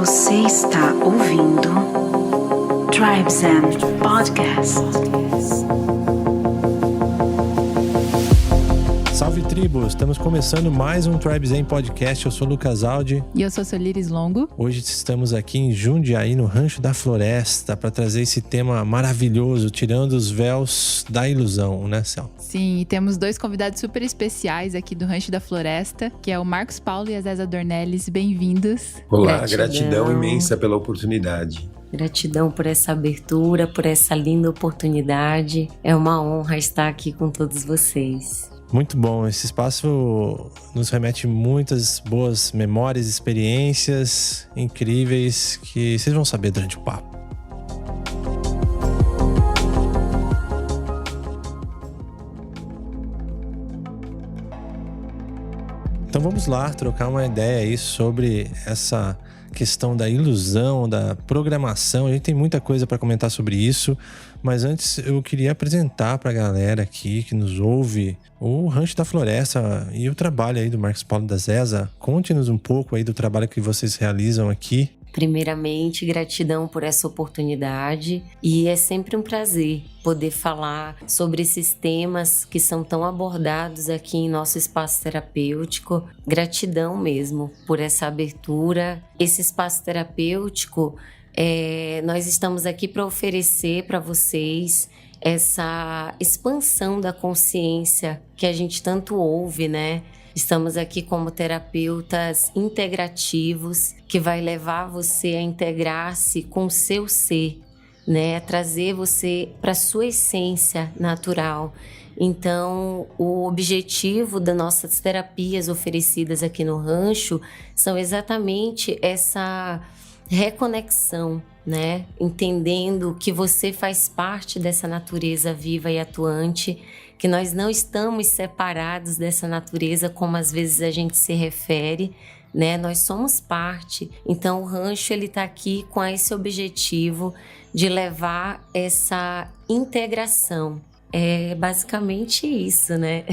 Você está ouvindo Tribes and Podcast. Salve tribos, estamos começando mais um Tribes and Podcast. Eu sou o Lucas Aldi. E eu sou a Solires Longo. Hoje estamos aqui em Jundiaí, no Rancho da Floresta, para trazer esse tema maravilhoso, tirando os véus da ilusão, né, Cel? Sim, e temos dois convidados super especiais aqui do Rancho da Floresta, que é o Marcos Paulo e a Zéza Dornelles. Bem-vindos. Olá, gratidão imensa pela oportunidade. Gratidão por essa abertura, por essa linda oportunidade. É uma honra estar aqui com todos vocês. Muito bom, esse espaço nos remete muitas boas memórias, experiências incríveis que vocês vão saber durante o papo. Então vamos lá trocar uma ideia aí sobre essa questão da ilusão, da programação. A gente tem muita coisa para comentar sobre isso, mas antes eu queria apresentar para a galera aqui que nos ouve o Rancho da Floresta e o trabalho aí do Marcos Paulo e da Zéza. Conte-nos um pouco aí do trabalho que vocês realizam aqui. Primeiramente, gratidão por essa oportunidade, e é sempre um prazer poder falar sobre esses temas que são tão abordados aqui em nosso espaço terapêutico. Gratidão mesmo por essa abertura. Esse espaço terapêutico, nós estamos aqui para oferecer para vocês essa expansão da consciência que a gente tanto ouve, né? Estamos aqui como terapeutas integrativos, que vai levar você a integrar-se com o seu ser, né? A trazer você para a sua essência natural. Então, o objetivo das nossas terapias oferecidas aqui no Rancho são exatamente essa reconexão, né? Entendendo que você faz parte dessa natureza viva e atuante, que nós não estamos separados dessa natureza como às vezes a gente se refere, né? Nós somos parte. Então o Rancho ele está aqui com esse objetivo de levar essa integração. É basicamente isso, né?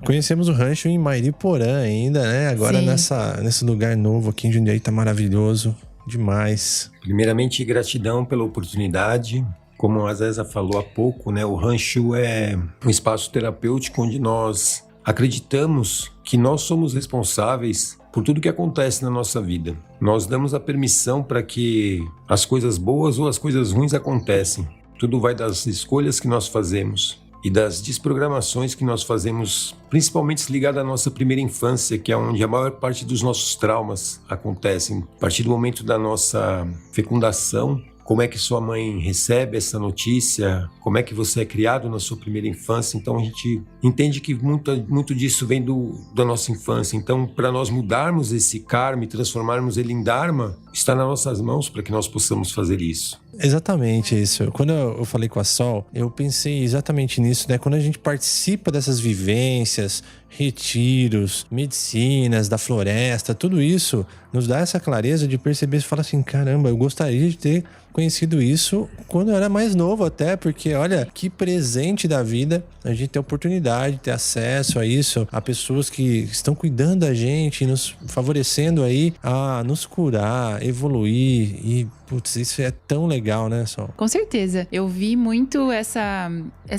Conhecemos o Rancho em Mairiporã ainda, né? Agora nesse lugar novo aqui em Jundiaí tá maravilhoso demais. Primeiramente, gratidão pela oportunidade. Como a Zéza falou há pouco, né, o Rancho é um espaço terapêutico onde nós acreditamos que nós somos responsáveis por tudo que acontece na nossa vida. Nós damos a permissão para que as coisas boas ou as coisas ruins aconteçam. Tudo vai das escolhas que nós fazemos e das desprogramações que nós fazemos, principalmente ligada à nossa primeira infância, que é onde a maior parte dos nossos traumas acontecem. A partir do momento da nossa fecundação, como é que sua mãe recebe essa notícia, como é que você é criado na sua primeira infância. Então a gente entende que muito disso vem da nossa infância. Então, para nós mudarmos esse karma e transformarmos ele em dharma, está nas nossas mãos para que nós possamos fazer isso. Exatamente isso. Quando eu falei com a Sol, eu pensei exatamente nisso, né? Quando a gente participa dessas vivências, retiros, medicinas da floresta, tudo isso nos dá essa clareza de perceber e falar assim, caramba, eu gostaria de ter conhecido isso quando eu era mais novo até, porque olha, que presente da vida a gente ter oportunidade, ter acesso a isso, a pessoas que estão cuidando da gente, nos favorecendo aí a nos curar, evoluir e putz, isso é tão legal, né, Sol? Com certeza. Eu vi muito essa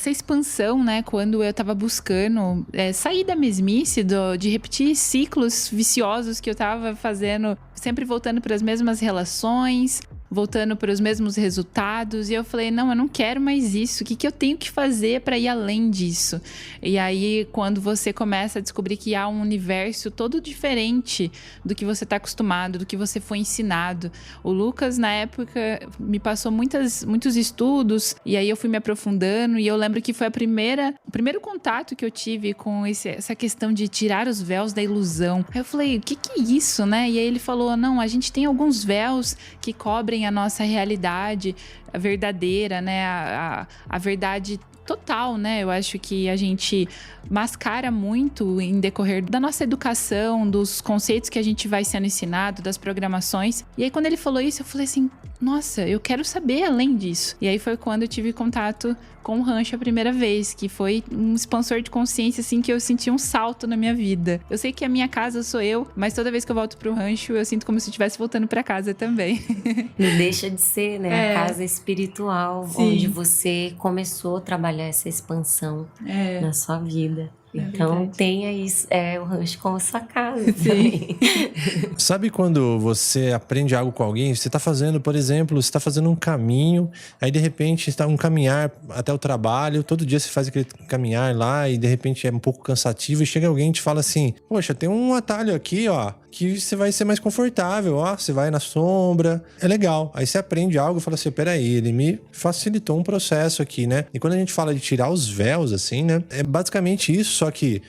expansão, né? Quando eu tava buscando sair da mesmice, de repetir ciclos viciosos que eu tava fazendo, sempre voltando para as mesmas relações, voltando para os mesmos resultados. E eu falei, não, eu não quero mais isso. O que eu tenho que fazer para ir além disso? E aí, quando você começa a descobrir que há um universo todo diferente do que você está acostumado, do que você foi ensinado. O Lucas, na época, me passou muitos estudos, e aí eu fui me aprofundando, e eu lembro que foi o primeiro contato que eu tive com essa questão de tirar os véus da ilusão. Aí eu falei, o que é isso, né? E aí ele falou, não, a gente tem alguns véus que cobrem a nossa realidade verdadeira, né? A verdade total, né? Eu acho que a gente mascara muito em decorrer da nossa educação, dos conceitos que a gente vai sendo ensinado, das programações. E aí, quando ele falou isso, eu falei assim, nossa, eu quero saber além disso. E aí foi quando eu tive contato com o rancho a primeira vez, que foi um expansor de consciência, assim, que eu senti um salto na minha vida. Eu sei que a minha casa sou eu, mas toda vez que eu volto pro rancho, eu sinto como se eu estivesse voltando pra casa também. Não deixa de ser, né? A casa espiritual, Sim. onde você começou a trabalhar essa expansão na sua vida. Então, verdade. tenha isso, o rancho como sua casa também. Sabe quando você aprende algo com alguém? Você tá fazendo, por exemplo, você tá fazendo um caminho, aí de repente está um caminhar até o trabalho, todo dia você faz aquele caminhar lá e de repente é um pouco cansativo e chega alguém e te fala assim, poxa, tem um atalho aqui, ó, que você vai ser mais confortável, ó, você vai na sombra, é legal. Aí você aprende algo e fala assim, peraí, ele me facilitou um processo aqui, né? E quando a gente fala de tirar os véus, assim, né, é basicamente isso, só que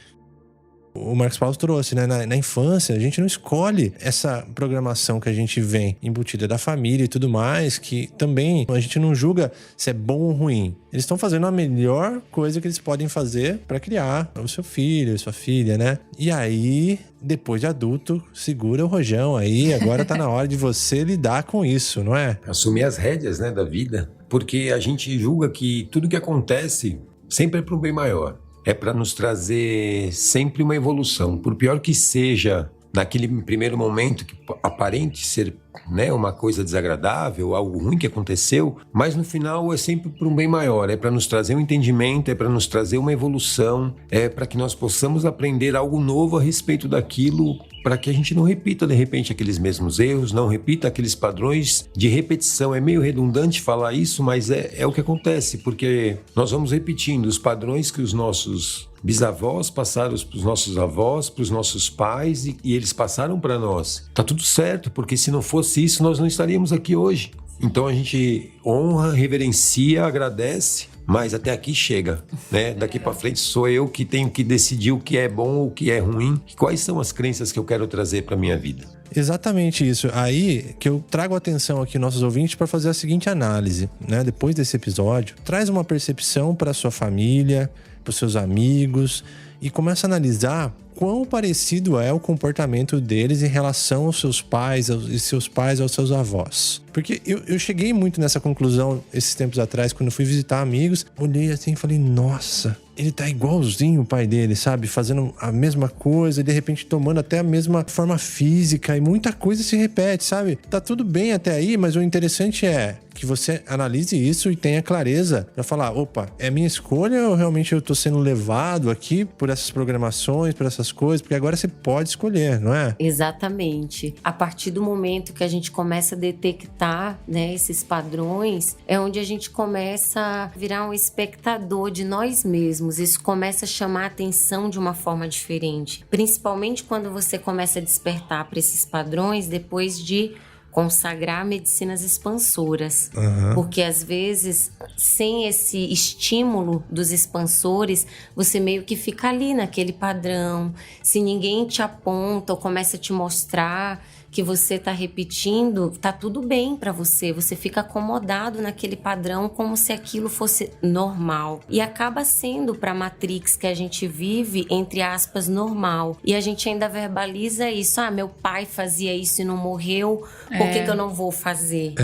o Marcos Paulo trouxe, né? Na infância, a gente não escolhe essa programação que a gente vem embutida da família e tudo mais, que também a gente não julga se é bom ou ruim. Eles estão fazendo a melhor coisa que eles podem fazer para criar o seu filho, sua filha, né? E aí, depois de adulto, segura o rojão aí, agora tá na hora de você lidar com isso, não é? Assumir as rédeas, né, da vida, porque a gente julga que tudo que acontece sempre é para um bem maior. É para nos trazer sempre uma evolução. Por pior que seja, naquele primeiro momento que aparente ser, né, uma coisa desagradável, algo ruim que aconteceu, mas no final é sempre para um bem maior. É para nos trazer um entendimento, é para nos trazer uma evolução, é para que nós possamos aprender algo novo a respeito daquilo, para que a gente não repita, de repente, aqueles mesmos erros, não repita aqueles padrões de repetição. É meio redundante falar isso, mas é o que acontece, porque nós vamos repetindo os padrões que os nossos bisavós passaram para os nossos avós, para os nossos pais, e eles passaram para nós. Tá tudo certo, porque se não fosse isso, nós não estaríamos aqui hoje. Então a gente honra, reverencia, agradece, mas até aqui chega, né? Daqui para frente sou eu que tenho que decidir o que é bom ou o que é ruim, quais são as crenças que eu quero trazer para minha vida. Exatamente isso. Aí que eu trago atenção aqui nossos ouvintes para fazer a seguinte análise, né? Depois desse episódio, traz uma percepção para sua família, para os seus amigos e começa a analisar quão parecido é o comportamento deles em relação aos seus pais e seus pais aos seus avós. Porque eu cheguei muito nessa conclusão esses tempos atrás, quando eu fui visitar amigos, olhei assim e falei, nossa, ele tá igualzinho o pai dele, sabe? Fazendo a mesma coisa e de repente tomando até a mesma forma física e muita coisa se repete, sabe? Tá tudo bem até aí, mas o interessante é que você analise isso e tenha clareza pra falar, opa, é minha escolha ou realmente eu tô sendo levado aqui por essas programações, por essas coisas? Porque agora você pode escolher, não é? Exatamente. A partir do momento que a gente começa a detectar, né, esses padrões, é onde a gente começa a virar um espectador de nós mesmos. Isso começa a chamar a atenção de uma forma diferente. Principalmente quando você começa a despertar para esses padrões depois de consagrar medicinas expansoras. Porque às vezes, sem esse estímulo dos expansores, você meio que fica ali naquele padrão. Se ninguém te aponta ou começa a te mostrar que você tá repetindo, tá tudo bem pra você. Você fica acomodado naquele padrão como se aquilo fosse normal. E acaba sendo pra Matrix que a gente vive, entre aspas, normal. E a gente ainda verbaliza isso. Ah, meu pai fazia isso e não morreu, por que eu não vou fazer?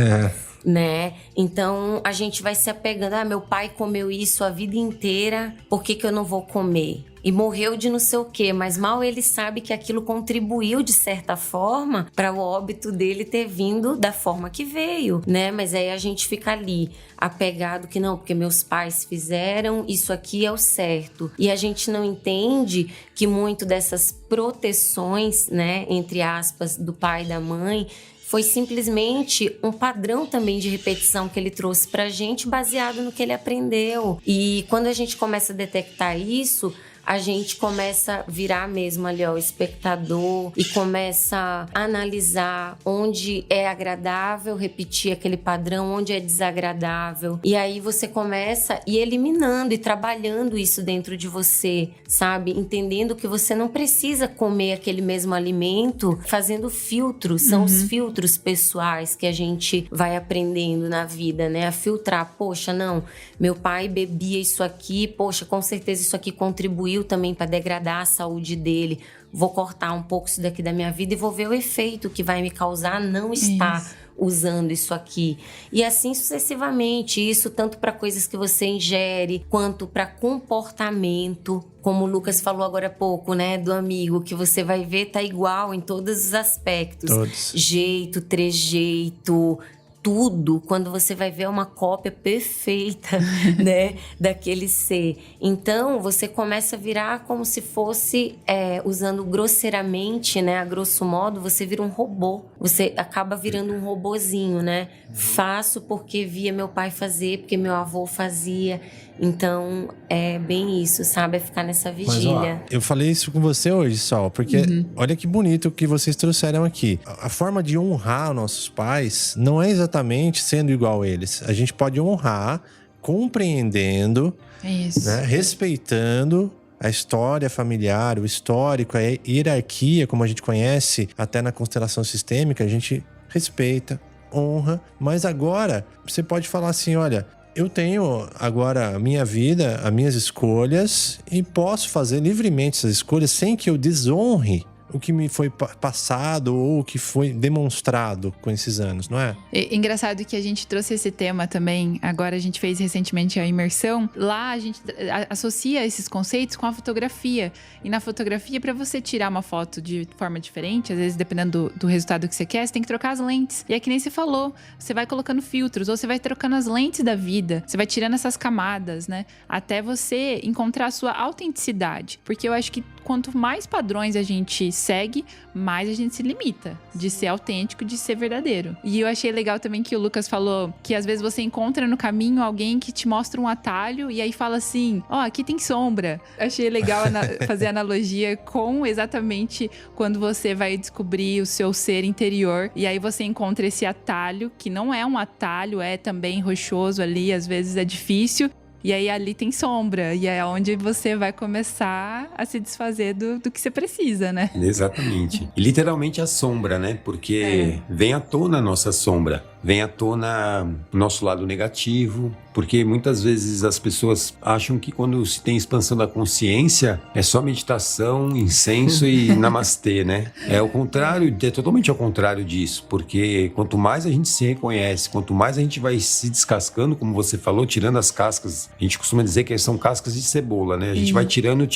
Né? Então a gente vai se apegando, ah, meu pai comeu isso a vida inteira, por que eu não vou comer? E morreu de não sei o quê, mas mal ele sabe que aquilo contribuiu de certa forma para o óbito dele ter vindo da forma que veio, né? Mas aí a gente fica ali apegado que não, porque meus pais fizeram, isso aqui é o certo. E a gente não entende que muito dessas proteções, né, entre aspas, do pai e da mãe, foi simplesmente um padrão também de repetição que ele trouxe pra gente, baseado no que ele aprendeu. E quando a gente começa a detectar isso, a gente começa a virar mesmo ali, ó, o espectador, e começa a analisar onde é agradável repetir aquele padrão, onde é desagradável. E aí você começa a ir eliminando e trabalhando isso dentro de você, sabe? Entendendo que você não precisa comer aquele mesmo alimento, fazendo filtros. São os filtros pessoais que a gente vai aprendendo na vida, né? A filtrar. Poxa, não, meu pai bebia isso aqui, poxa, com certeza isso aqui contribuiu também para degradar a saúde dele. Vou cortar um pouco isso daqui da minha vida e vou ver o efeito que vai me causar não estar usando isso aqui. E assim sucessivamente, isso tanto para coisas que você ingere, quanto para comportamento. Como o Lucas falou agora há pouco, né, do amigo, que você vai ver tá igual em todos os aspectos. Todos. Jeito, trejeito, tudo, quando você vai ver uma cópia perfeita, né, daquele ser. Então, você começa a virar como se fosse, usando grosseiramente, né, a grosso modo, você vira um robô. Você acaba virando um robozinho, né? Faço porque via meu pai fazer, porque meu avô fazia. Então, é bem isso, sabe? É ficar nessa vigília. Mas, ó, eu falei isso com você hoje, Sol, porque olha que bonito que vocês trouxeram aqui. A forma de honrar nossos pais não é exatamente sendo igual a eles. A gente pode honrar compreendendo, né, respeitando a história familiar, o histórico, a hierarquia, como a gente conhece até na constelação sistêmica, a gente respeita, honra. Mas agora, você pode falar assim, olha, eu tenho agora a minha vida, as minhas escolhas e posso fazer livremente essas escolhas sem que eu desonre o que me foi passado ou o que foi demonstrado com esses anos, não é? É engraçado que a gente trouxe esse tema também, agora a gente fez recentemente a imersão. Lá a gente associa esses conceitos com a fotografia. E na fotografia, para você tirar uma foto de forma diferente, às vezes dependendo do resultado que você quer, você tem que trocar as lentes. E é que nem você falou, você vai colocando filtros, ou você vai trocando as lentes da vida, você vai tirando essas camadas, né? Até você encontrar a sua autenticidade. Porque eu acho que quanto mais padrões a gente segue, mais a gente se limita de ser autêntico, de ser verdadeiro. E eu achei legal também que o Lucas falou que às vezes você encontra no caminho alguém que te mostra um atalho e aí fala assim, ó, aqui tem sombra. Achei legal fazer analogia com exatamente quando você vai descobrir o seu ser interior e aí você encontra esse atalho, que não é um atalho, é também rochoso ali, às vezes é difícil. E aí ali tem sombra, e é onde você vai começar a se desfazer do que você precisa, né? Exatamente. E literalmente a sombra, né? Porque vem à tona a nossa sombra, vem à tona o nosso lado negativo, porque muitas vezes as pessoas acham que quando se tem expansão da consciência é só meditação, incenso e namastê, né? É o contrário, é totalmente ao contrário disso, porque quanto mais a gente se reconhece, quanto mais a gente vai se descascando, como você falou, tirando as cascas, a gente costuma dizer que são cascas de cebola, né? A gente vai tirando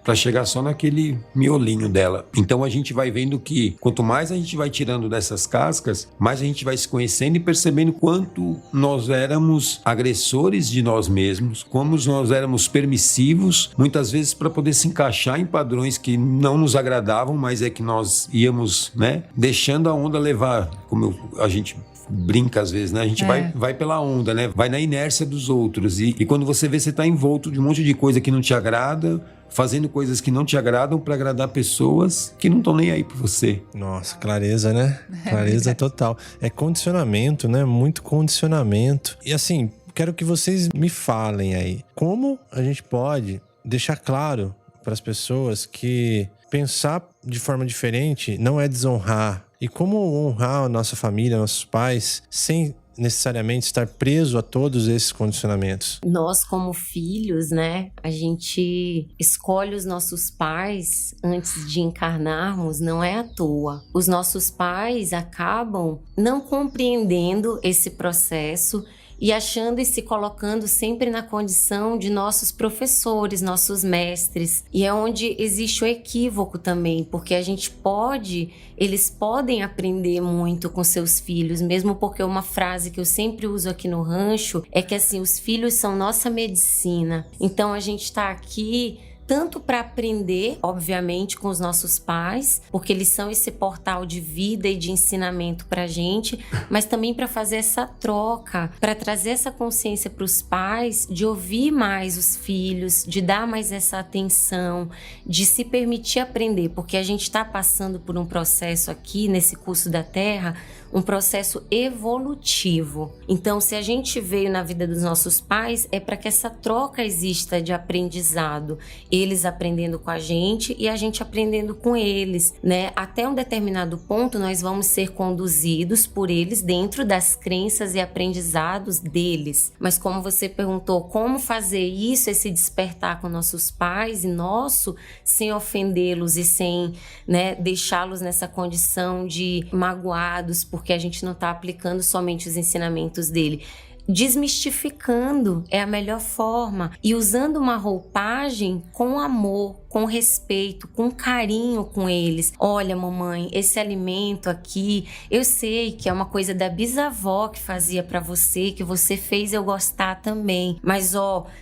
para chegar só naquele miolinho dela. Então a gente vai vendo que quanto mais a gente vai tirando dessas cascas, mais a gente vai se conhecendo e percebendo quanto nós éramos agressores de nós mesmos, como nós éramos permissivos, muitas vezes para poder se encaixar em padrões que não nos agradavam, mas é que nós íamos, né, deixando a onda levar, como a gente brinca às vezes, né? A gente vai pela onda, né? Vai na inércia dos outros. E quando você vê, você tá envolto de um monte de coisa que não te agrada, fazendo coisas que não te agradam para agradar pessoas que não estão nem aí por você. Nossa, clareza, né? Clareza total. É condicionamento, né? Muito condicionamento. E assim, quero que vocês me falem aí. Como a gente pode deixar claro para as pessoas que pensar de forma diferente não é desonrar. E como honrar a nossa família, nossos pais, sem necessariamente estar preso a todos esses condicionamentos? Nós, como filhos, né, a gente escolhe os nossos pais antes de encarnarmos, não é à toa. Os nossos pais acabam não compreendendo esse processo e achando e se colocando sempre na condição de nossos professores, nossos mestres. E é onde existe o equívoco também, porque eles podem aprender muito com seus filhos, mesmo porque uma frase que eu sempre uso aqui no rancho é que assim, os filhos são nossa medicina. Então a gente está aqui tanto para aprender, obviamente, com os nossos pais, porque eles são esse portal de vida e de ensinamento para a gente, mas também para fazer essa troca, para trazer essa consciência para os pais, de ouvir mais os filhos, de dar mais essa atenção, de se permitir aprender, porque a gente está passando por um processo aqui, nesse curso da Terra, um processo evolutivo. Então, se a gente veio na vida dos nossos pais, é para que essa troca exista de aprendizado. Eles aprendendo com a gente e a gente aprendendo com eles, né? Até um determinado ponto, nós vamos ser conduzidos por eles dentro das crenças e aprendizados deles. Mas como você perguntou, como fazer isso, esse despertar com nossos pais e nosso, sem ofendê-los e sem, né, deixá-los nessa condição de magoados, porque a gente não está aplicando somente os ensinamentos dele. Desmistificando é a melhor forma e usando uma roupagem com amor, com respeito, com carinho com eles. Olha, mamãe, esse alimento aqui, eu sei que é uma coisa da bisavó que fazia para você, que você fez eu gostar também. Mas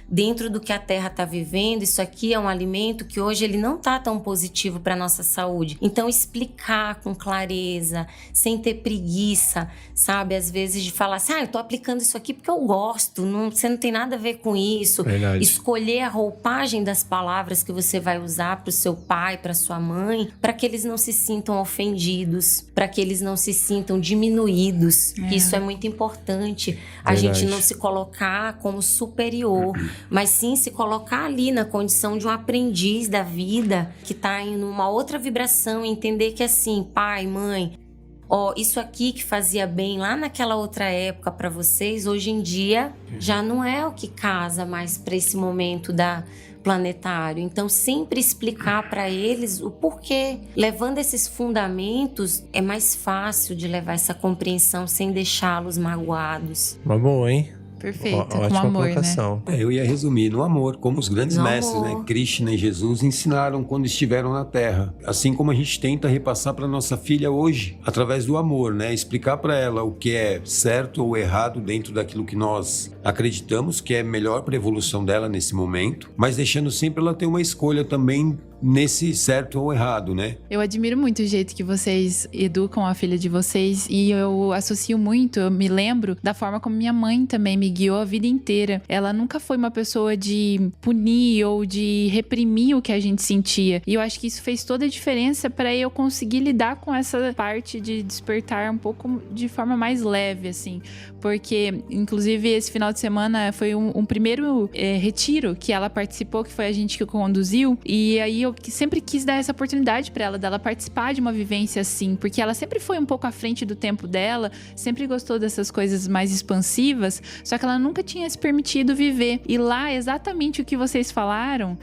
dentro do que a terra tá vivendo, isso aqui é um alimento que hoje ele não tá tão positivo para nossa saúde. Então explicar com clareza, sem ter preguiça, sabe? Às vezes de falar assim, eu tô aplicando isso aqui porque eu gosto, você não tem nada a ver com isso. Verdade. Escolher a roupagem das palavras que você vai usar para o seu pai, para sua mãe, para que eles não se sintam ofendidos, para que eles não se sintam diminuídos. Isso é muito importante. A gente não se colocar como superior, mas sim se colocar ali na condição de um aprendiz da vida que está em uma outra vibração, entender que assim, pai, mãe, isso aqui que fazia bem lá naquela outra época para vocês, hoje em dia já não é o que casa mais para esse momento planetário. Então, sempre explicar para eles o porquê. Levando esses fundamentos, é mais fácil de levar essa compreensão sem deixá-los magoados. Uma boa, hein? Perfeito, com Ótima amor, colocação. né? Eu ia resumir, no amor, como os grandes No mestres, amor. né? Krishna e Jesus ensinaram quando estiveram na Terra. Assim como a gente tenta repassar para nossa filha hoje, através do amor, né? Explicar para ela o que é certo ou errado dentro daquilo que nós acreditamos que é melhor para a evolução dela nesse momento, mas deixando sempre ela ter uma escolha também nesse certo ou errado, né? Eu admiro muito o jeito que vocês educam a filha de vocês e eu associo muito, eu me lembro da forma como minha mãe também me guiou a vida inteira. Ela nunca foi uma pessoa de punir ou de reprimir o que a gente sentia. E eu acho que isso fez toda a diferença para eu conseguir lidar com essa parte de despertar um pouco de forma mais leve, assim. Porque, inclusive, esse final de semana foi um primeiro retiro que ela participou, que foi a gente que conduziu. E aí eu sempre quis dar essa oportunidade para ela, dela participar de uma vivência assim, porque ela sempre foi um pouco à frente do tempo dela, sempre gostou dessas coisas mais expansivas, só que ela nunca tinha se permitido viver. E lá, exatamente o que vocês falaram,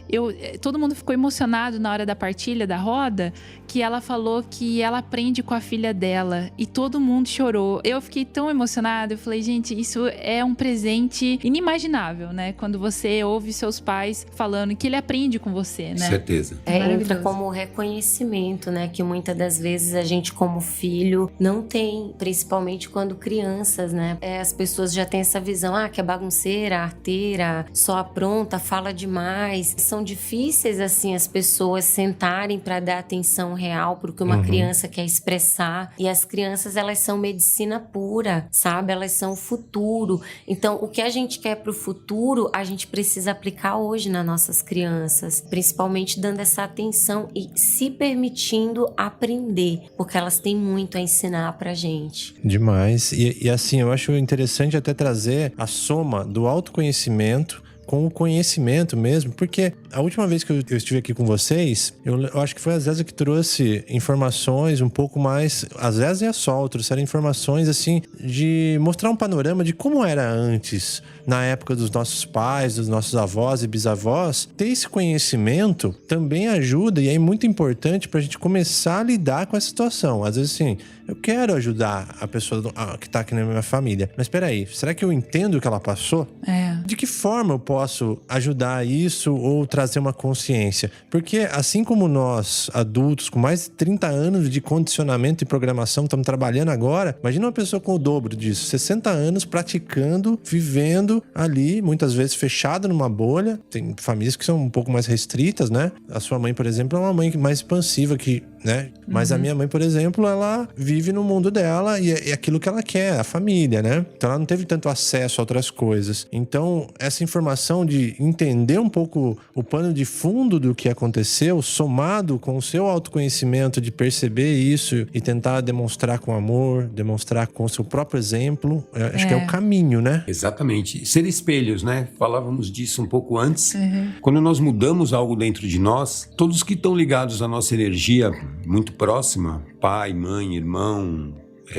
todo mundo ficou emocionado na hora da partilha da roda, que ela falou que ela aprende com a filha dela, e todo mundo chorou. Eu fiquei tão emocionada, eu falei, gente, isso é um presente inimaginável, né? Quando você ouve seus pais falando que ele aprende com você, né? Certeza. Entra como reconhecimento, né? Que muitas das vezes a gente, como filho, não tem, principalmente quando crianças, né? As pessoas já têm essa visão, que é bagunceira, arteira, só apronta, fala demais. São difíceis, assim, as pessoas sentarem para dar atenção real pro que uma criança quer expressar. E as crianças, elas são medicina pura, sabe? Elas são o futuro. Então, o que a gente quer pro futuro, a gente precisa aplicar hoje nas nossas crianças, principalmente dando essa atenção e se permitindo aprender, porque elas têm muito a ensinar pra gente. Demais. E assim, eu acho interessante até trazer a soma do autoconhecimento com o conhecimento mesmo, porque a última vez que eu estive aqui com vocês, eu acho que foi a Zézia que trouxe informações um pouco mais, a Zézia e a Sol trouxeram informações assim, de mostrar um panorama de como era antes, na época dos nossos pais, dos nossos avós e bisavós. Ter esse conhecimento também ajuda e é muito importante pra gente começar a lidar com essa situação. Às vezes assim, eu quero ajudar a pessoa que tá aqui na minha família, mas peraí, será que eu entendo o que ela passou? De que forma eu posso ajudar isso ou trazer uma consciência? Porque assim como nós, adultos, com mais de 30 anos de condicionamento e programação, estamos trabalhando agora, imagina uma pessoa com o dobro disso, 60 anos praticando, vivendo ali, muitas vezes fechada numa bolha. Tem famílias que são um pouco mais restritas, né? A sua mãe, por exemplo, é uma mãe mais expansiva, né? Mas a minha mãe, por exemplo, ela vive no mundo dela e é aquilo que ela quer, a família, né? Então ela não teve tanto acesso a outras coisas. Então, essa informação de entender um pouco o pano de fundo do que aconteceu, somado com o seu autoconhecimento de perceber isso e tentar demonstrar com amor, demonstrar com o seu próprio exemplo, acho que é o caminho, né? Exatamente. Ser espelhos, né? Falávamos disso um pouco antes. Quando nós mudamos algo dentro de nós, todos que estão ligados à nossa energia muito próxima, pai, mãe, irmão,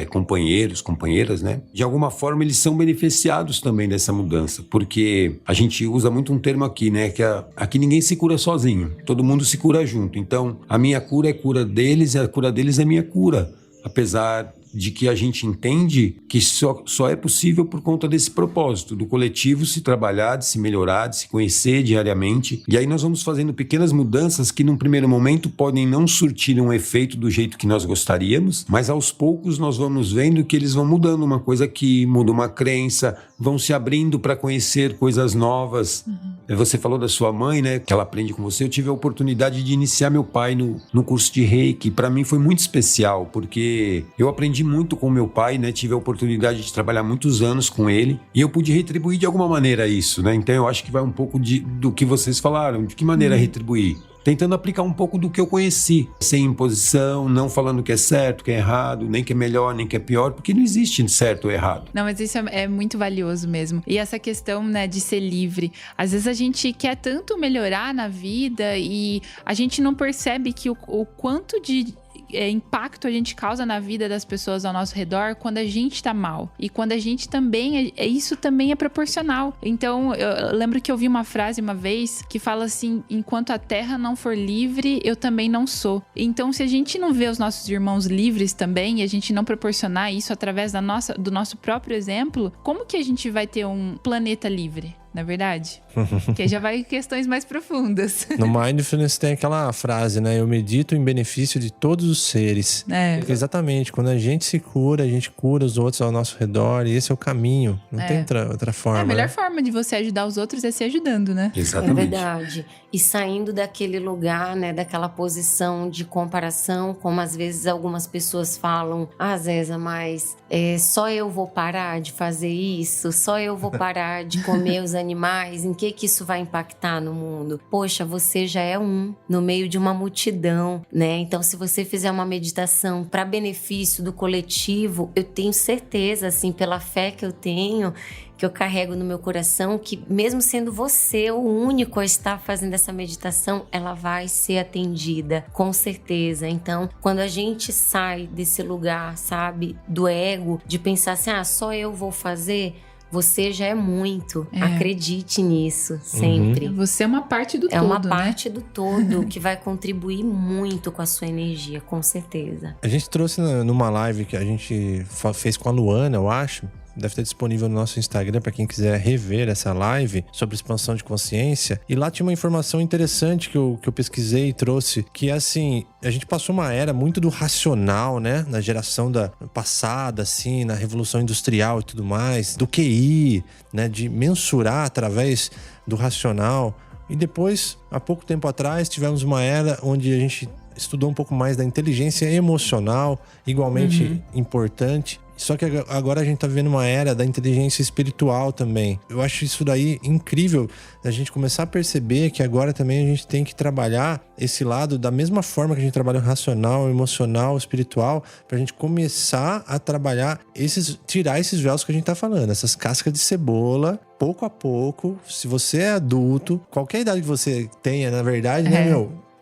companheiros, companheiras, né? De alguma forma eles são beneficiados também dessa mudança, porque a gente usa muito um termo aqui, né? Que aqui ninguém se cura sozinho, todo mundo se cura junto. Então, a minha cura é cura deles e a cura deles é minha cura. Apesar de que a gente entende que só é possível por conta desse propósito, do coletivo se trabalhar, de se melhorar, de se conhecer diariamente. E aí nós vamos fazendo pequenas mudanças que num primeiro momento podem não surtir um efeito do jeito que nós gostaríamos, mas aos poucos nós vamos vendo que eles vão mudando, uma coisa que muda uma crença, vão se abrindo para conhecer coisas novas. Você falou da sua mãe, né, que ela aprende com você. Eu tive a oportunidade de iniciar meu pai no curso de Reiki. Para mim foi muito especial, porque eu aprendi muito com meu pai, né, tive a oportunidade de trabalhar muitos anos com ele, e eu pude retribuir de alguma maneira isso, né? Então eu acho que vai um pouco do que vocês falaram, de que maneira retribuir. Tentando aplicar um pouco do que eu conheci, sem imposição, não falando que é certo, que é errado, nem que é melhor, nem que é pior, porque não existe certo ou errado. Não, mas isso é muito valioso mesmo. E essa questão, né, de ser livre. Às vezes a gente quer tanto melhorar na vida e a gente não percebe que o quanto de impacto a gente causa na vida das pessoas ao nosso redor quando a gente tá mal. E quando a gente também... isso também é proporcional. Então, eu lembro que eu vi uma frase uma vez que fala assim: enquanto a terra não for livre, eu também não sou. Então, se a gente não vê os nossos irmãos livres também, e a gente não proporcionar isso através do nosso próprio exemplo, como que a gente vai ter um planeta livre? Na verdade? Que aí já vai em questões mais profundas. No Mindfulness tem aquela frase, né? Eu medito em benefício de todos os seres. Porque exatamente, quando a gente se cura, a gente cura os outros ao nosso redor. E esse é o caminho. Não tem outra forma. A melhor forma de você ajudar os outros é se ajudando, né? Exatamente. É verdade. E saindo daquele lugar, né? Daquela posição de comparação, como às vezes algumas pessoas falam: Zéza, mas só eu vou parar de fazer isso? Só eu vou parar de comer os animais? Em que isso vai impactar no mundo? Poxa, você já é no meio de uma multidão, né? Então, se você fizer uma meditação para benefício do coletivo, eu tenho certeza, assim, pela fé que eu tenho, que eu carrego no meu coração, que mesmo sendo você o único a estar fazendo essa meditação, ela vai ser atendida, com certeza. Então, quando a gente sai desse lugar, sabe, do ego, de pensar assim, só eu vou fazer... Você já é muito. Acredite nisso, sempre. Você é uma parte do todo, É uma parte do todo que vai contribuir muito com a sua energia, com certeza. A gente trouxe numa live que a gente fez com a Luana, eu acho. Deve estar disponível no nosso Instagram para quem quiser rever essa live sobre expansão de consciência. E lá tinha uma informação interessante que eu pesquisei e trouxe, que é assim, a gente passou uma era muito do racional, né? Na geração da passada, assim, na Revolução Industrial e tudo mais, do QI, né? De mensurar através do racional. E depois, há pouco tempo atrás, tivemos uma era onde a gente estudou um pouco mais da inteligência emocional, igualmente importante. Só que agora a gente tá vivendo uma era da inteligência espiritual também. Eu acho isso daí incrível, a gente começar a perceber que agora também a gente tem que trabalhar esse lado da mesma forma que a gente trabalha o racional, o emocional, o espiritual, pra gente começar a trabalhar tirar esses véus que a gente tá falando, essas cascas de cebola, pouco a pouco. Se você é adulto, qualquer idade que você tenha, na verdade, né,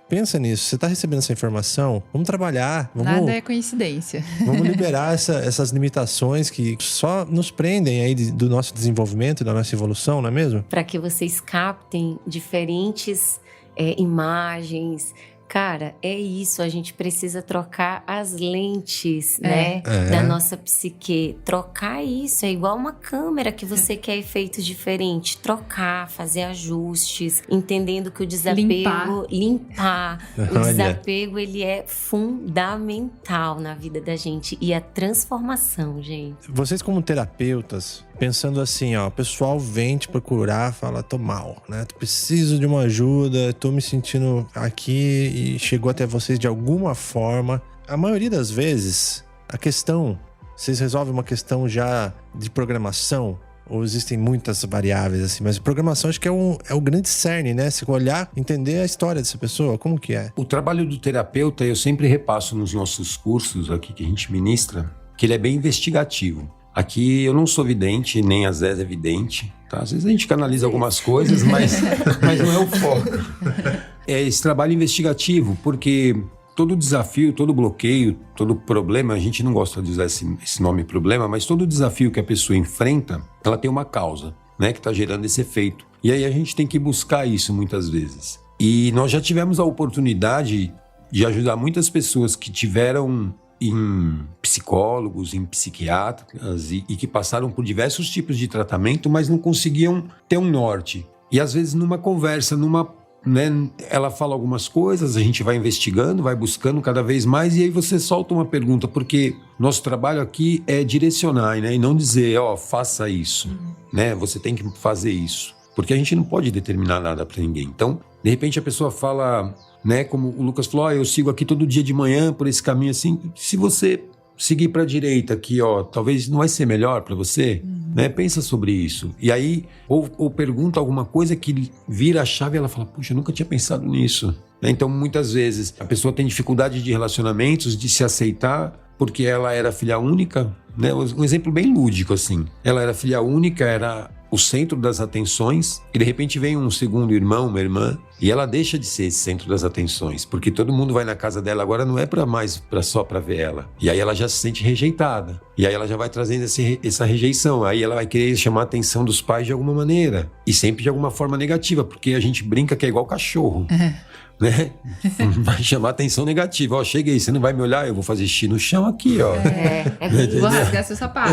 pensa nisso, você tá recebendo essa informação, vamos trabalhar. Nada é coincidência. Vamos liberar essas limitações que só nos prendem aí do nosso desenvolvimento, da nossa evolução, não é mesmo? Para que vocês captem diferentes imagens. Cara, é isso, a gente precisa trocar as lentes, né, da nossa psique. Trocar isso, é igual uma câmera que você quer efeitos diferentes. Trocar, fazer ajustes, entendendo que o desapego... Limpar. O desapego, ele é fundamental na vida da gente. E a transformação, gente. Vocês como terapeutas, pensando assim, ó, o pessoal vem te procurar, fala, tô mal, né? Tô preciso de uma ajuda, tô me sentindo aqui e chegou até vocês de alguma forma. A maioria das vezes, vocês resolvem uma questão já de programação? Ou existem muitas variáveis, assim, mas programação acho que é o grande cerne, né? Se olhar, entender a história dessa pessoa, como que é? O trabalho do terapeuta, eu sempre repasso nos nossos cursos aqui que a gente ministra, que ele é bem investigativo. Aqui eu não sou vidente, nem a Zé é vidente, tá? Às vezes a gente canaliza algumas coisas, mas não é o foco. É esse trabalho investigativo, porque todo desafio, todo bloqueio, todo problema, a gente não gosta de usar esse nome problema, mas todo desafio que a pessoa enfrenta, ela tem uma causa, né, que está gerando esse efeito. E aí a gente tem que buscar isso muitas vezes. E nós já tivemos a oportunidade de ajudar muitas pessoas que tiveram em psicólogos, em psiquiatras e que passaram por diversos tipos de tratamento, mas não conseguiam ter um norte. E às vezes numa conversa, ela fala algumas coisas, a gente vai investigando, vai buscando cada vez mais, e aí você solta uma pergunta, porque nosso trabalho aqui é direcionar, né? E não dizer, faça isso, né? Você tem que fazer isso. Porque a gente não pode determinar nada para ninguém. Então, de repente a pessoa fala, né? Como o Lucas falou, eu sigo aqui todo dia de manhã por esse caminho assim. Se você seguir para a direita aqui, talvez não vai ser melhor para você, né? Pensa sobre isso. E aí, ou pergunta alguma coisa que vira a chave e ela fala, puxa, eu nunca tinha pensado nisso. Né? Então, muitas vezes, a pessoa tem dificuldade de relacionamentos, de se aceitar, porque ela era filha única, né? Um exemplo bem lúdico, assim. Ela era filha única, era o centro das atenções, e de repente vem um segundo irmão, uma irmã, e ela deixa de ser esse centro das atenções, porque todo mundo vai na casa dela agora, não é só para ver ela. E aí ela já se sente rejeitada. E aí ela já vai trazendo essa rejeição. Aí ela vai querer chamar a atenção dos pais de alguma maneira. E sempre de alguma forma negativa, porque a gente brinca que é igual cachorro. Né? Vai chamar atenção negativa. Cheguei, você não vai me olhar, eu vou fazer xixi no chão aqui, Vou rasgar seu sapato.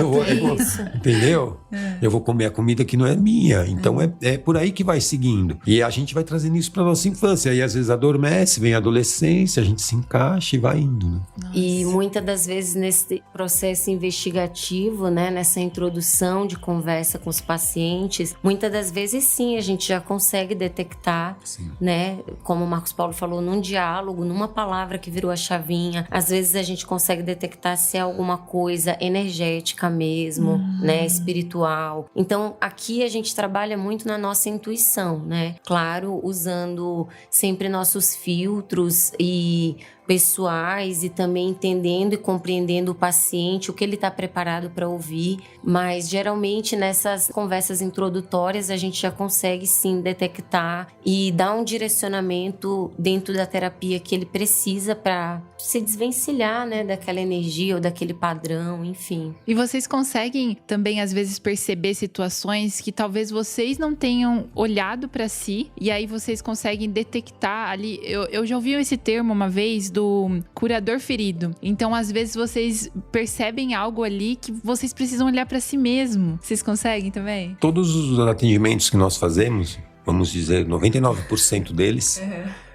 Entendeu? Eu vou comer a comida que não é minha. Então é por aí que vai seguindo. E a gente vai trazendo isso pra nossa infância. E às vezes adormece, vem a adolescência, a gente se encaixa e vai indo, né? E muitas das vezes nesse processo investigativo, né, nessa introdução de conversa com os pacientes, muitas das vezes sim, a gente já consegue detectar, né, como o Marcos Paulo falou, num diálogo, numa palavra que virou a chavinha. Às vezes a gente consegue detectar se é alguma coisa energética mesmo, né, espiritual. Então, aqui a gente trabalha muito na nossa intuição, né? Claro, usando sempre nossos filtros e pessoais e também entendendo e compreendendo o paciente, o que ele está preparado para ouvir, mas geralmente nessas conversas introdutórias a gente já consegue sim detectar e dar um direcionamento dentro da terapia que ele precisa para se desvencilhar, né, daquela energia ou daquele padrão, enfim. E vocês conseguem também às vezes perceber situações que talvez vocês não tenham olhado para si, e aí vocês conseguem detectar ali. Eu já ouvi esse termo uma vez do curador ferido. Então, às vezes, vocês percebem algo ali que vocês precisam olhar para si mesmo. Vocês conseguem também? Todos os atendimentos que nós fazemos, vamos dizer, 99% deles,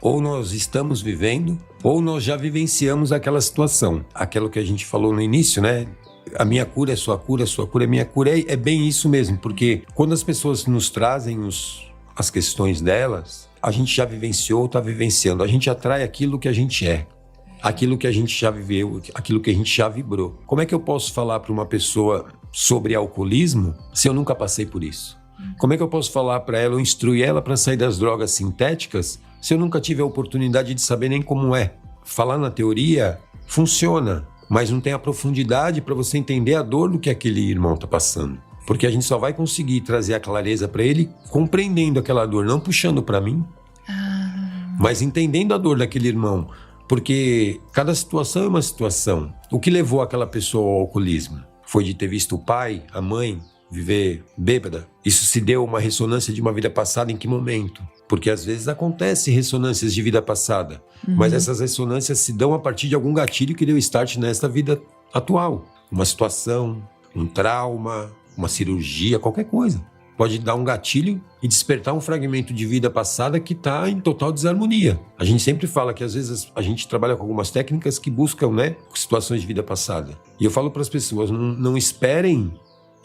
ou nós estamos vivendo, ou nós já vivenciamos aquela situação. Aquilo que a gente falou no início, né? A minha cura é sua cura é minha cura. É bem isso mesmo, porque quando as pessoas nos trazem as questões delas, a gente já vivenciou, está vivenciando. A gente atrai aquilo que a gente é, aquilo que a gente já viveu, aquilo que a gente já vibrou. Como é que eu posso falar para uma pessoa sobre alcoolismo se eu nunca passei por isso? Como é que eu posso falar para ela ou instruir ela para sair das drogas sintéticas se eu nunca tive a oportunidade de saber nem como é? Falar na teoria funciona, mas não tem a profundidade para você entender a dor do que aquele irmão está passando. Porque a gente só vai conseguir trazer a clareza para ele compreendendo aquela dor, não puxando para mim, mas entendendo a dor daquele irmão. Porque cada situação é uma situação. O que levou aquela pessoa ao alcoolismo? Foi de ter visto o pai, a mãe, viver bêbada? Isso se deu uma ressonância de uma vida passada em que momento? Porque às vezes acontecem ressonâncias de vida passada, mas essas ressonâncias se dão a partir de algum gatilho que deu start nesta vida atual. Uma situação, um trauma, uma cirurgia, qualquer coisa. Pode dar um gatilho e despertar um fragmento de vida passada que está em total desarmonia. A gente sempre fala que às vezes a gente trabalha com algumas técnicas que buscam, né, situações de vida passada. E eu falo para as pessoas, não esperem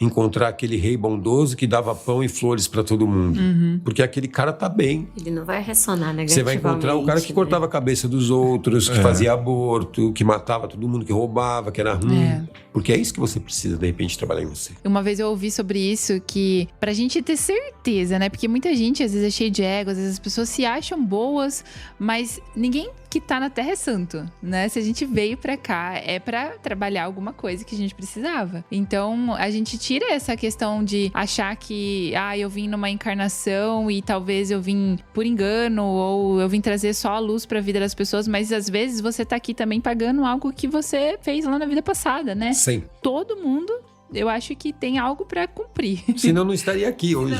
encontrar aquele rei bondoso que dava pão e flores para todo mundo. Porque aquele cara tá bem. Ele não vai ressonar negativamente. Você vai encontrar o cara que cortava a cabeça dos outros, que fazia aborto, que matava todo mundo, que roubava, que era ruim. Porque é isso que você precisa, de repente, trabalhar em você. Uma vez eu ouvi sobre isso, que pra gente ter certeza, né? Porque muita gente, às vezes, é cheio de ego, às vezes as pessoas se acham boas, mas ninguém que tá na Terra é santo, né? Se a gente veio pra cá, é pra trabalhar alguma coisa que a gente precisava. Então, a gente tira essa questão de achar que, eu vim numa encarnação e talvez eu vim por engano, ou eu vim trazer só a luz pra vida das pessoas, mas às vezes você tá aqui também pagando algo que você fez lá na vida passada, né? Sim. Todo mundo eu acho que tem algo pra cumprir. Senão não estaria aqui hoje.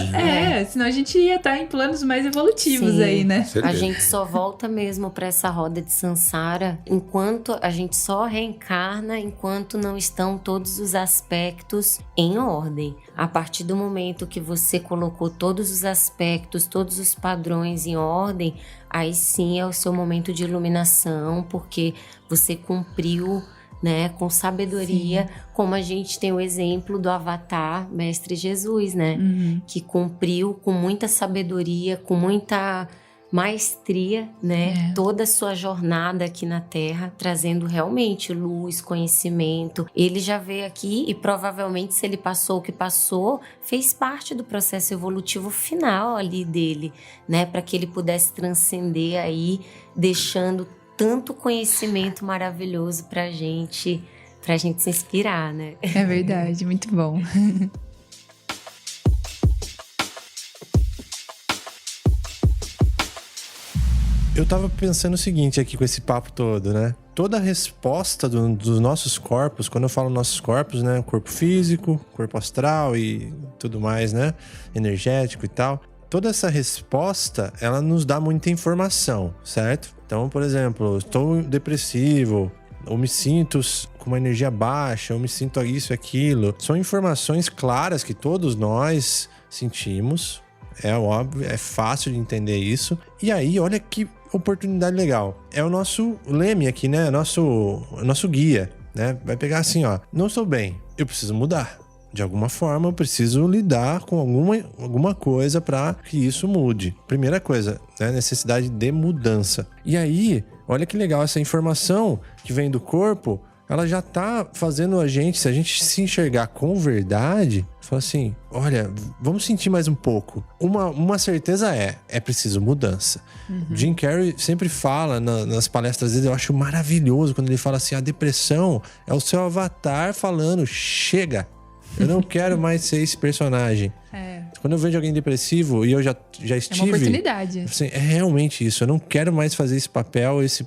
Senão a gente ia estar em planos mais evolutivos. Sim, aí, né? Certeza. A gente só volta mesmo pra essa roda de samsara enquanto a gente só reencarna, enquanto não estão todos os aspectos em ordem. A partir do momento que você colocou todos os aspectos, todos os padrões em ordem, aí sim é o seu momento de iluminação, porque você cumpriu, né, com sabedoria, sim, como a gente tem o exemplo do Avatar, Mestre Jesus, né, que cumpriu com muita sabedoria, com muita maestria, né, toda a sua jornada aqui na Terra, trazendo realmente luz, conhecimento. Ele já veio aqui e provavelmente, se ele passou o que passou, fez parte do processo evolutivo final ali dele, né, para que ele pudesse transcender aí, deixando tanto conhecimento maravilhoso pra gente se inspirar, né? É verdade, muito bom. Eu tava pensando o seguinte aqui com esse papo todo, né? Toda a resposta dos nossos corpos, quando eu falo nossos corpos, né? Corpo físico, corpo astral e tudo mais, né? Energético e tal. Toda essa resposta, ela nos dá muita informação, certo? Então, por exemplo, estou depressivo, ou me sinto com uma energia baixa, ou me sinto isso e aquilo. São informações claras que todos nós sentimos. É óbvio, é fácil de entender isso. E aí, olha que oportunidade legal. É o nosso leme aqui, né? O nosso guia, né? Vai pegar assim, ó. Não estou bem, eu preciso mudar. De alguma forma, eu preciso lidar com alguma coisa para que isso mude. Primeira coisa, né? Necessidade de mudança. E aí, olha que legal, essa informação que vem do corpo, ela já tá fazendo a gente, se a gente se enxergar com verdade, fala assim, olha, vamos sentir mais um pouco. Uma certeza é preciso mudança. Jim Carrey sempre fala nas palestras dele, eu acho maravilhoso quando ele fala assim, a depressão é o seu avatar falando, chega, eu não quero mais ser esse personagem. Quando eu vejo alguém depressivo e eu já estive... É uma oportunidade. Assim, é realmente isso. Eu não quero mais fazer esse papel, esse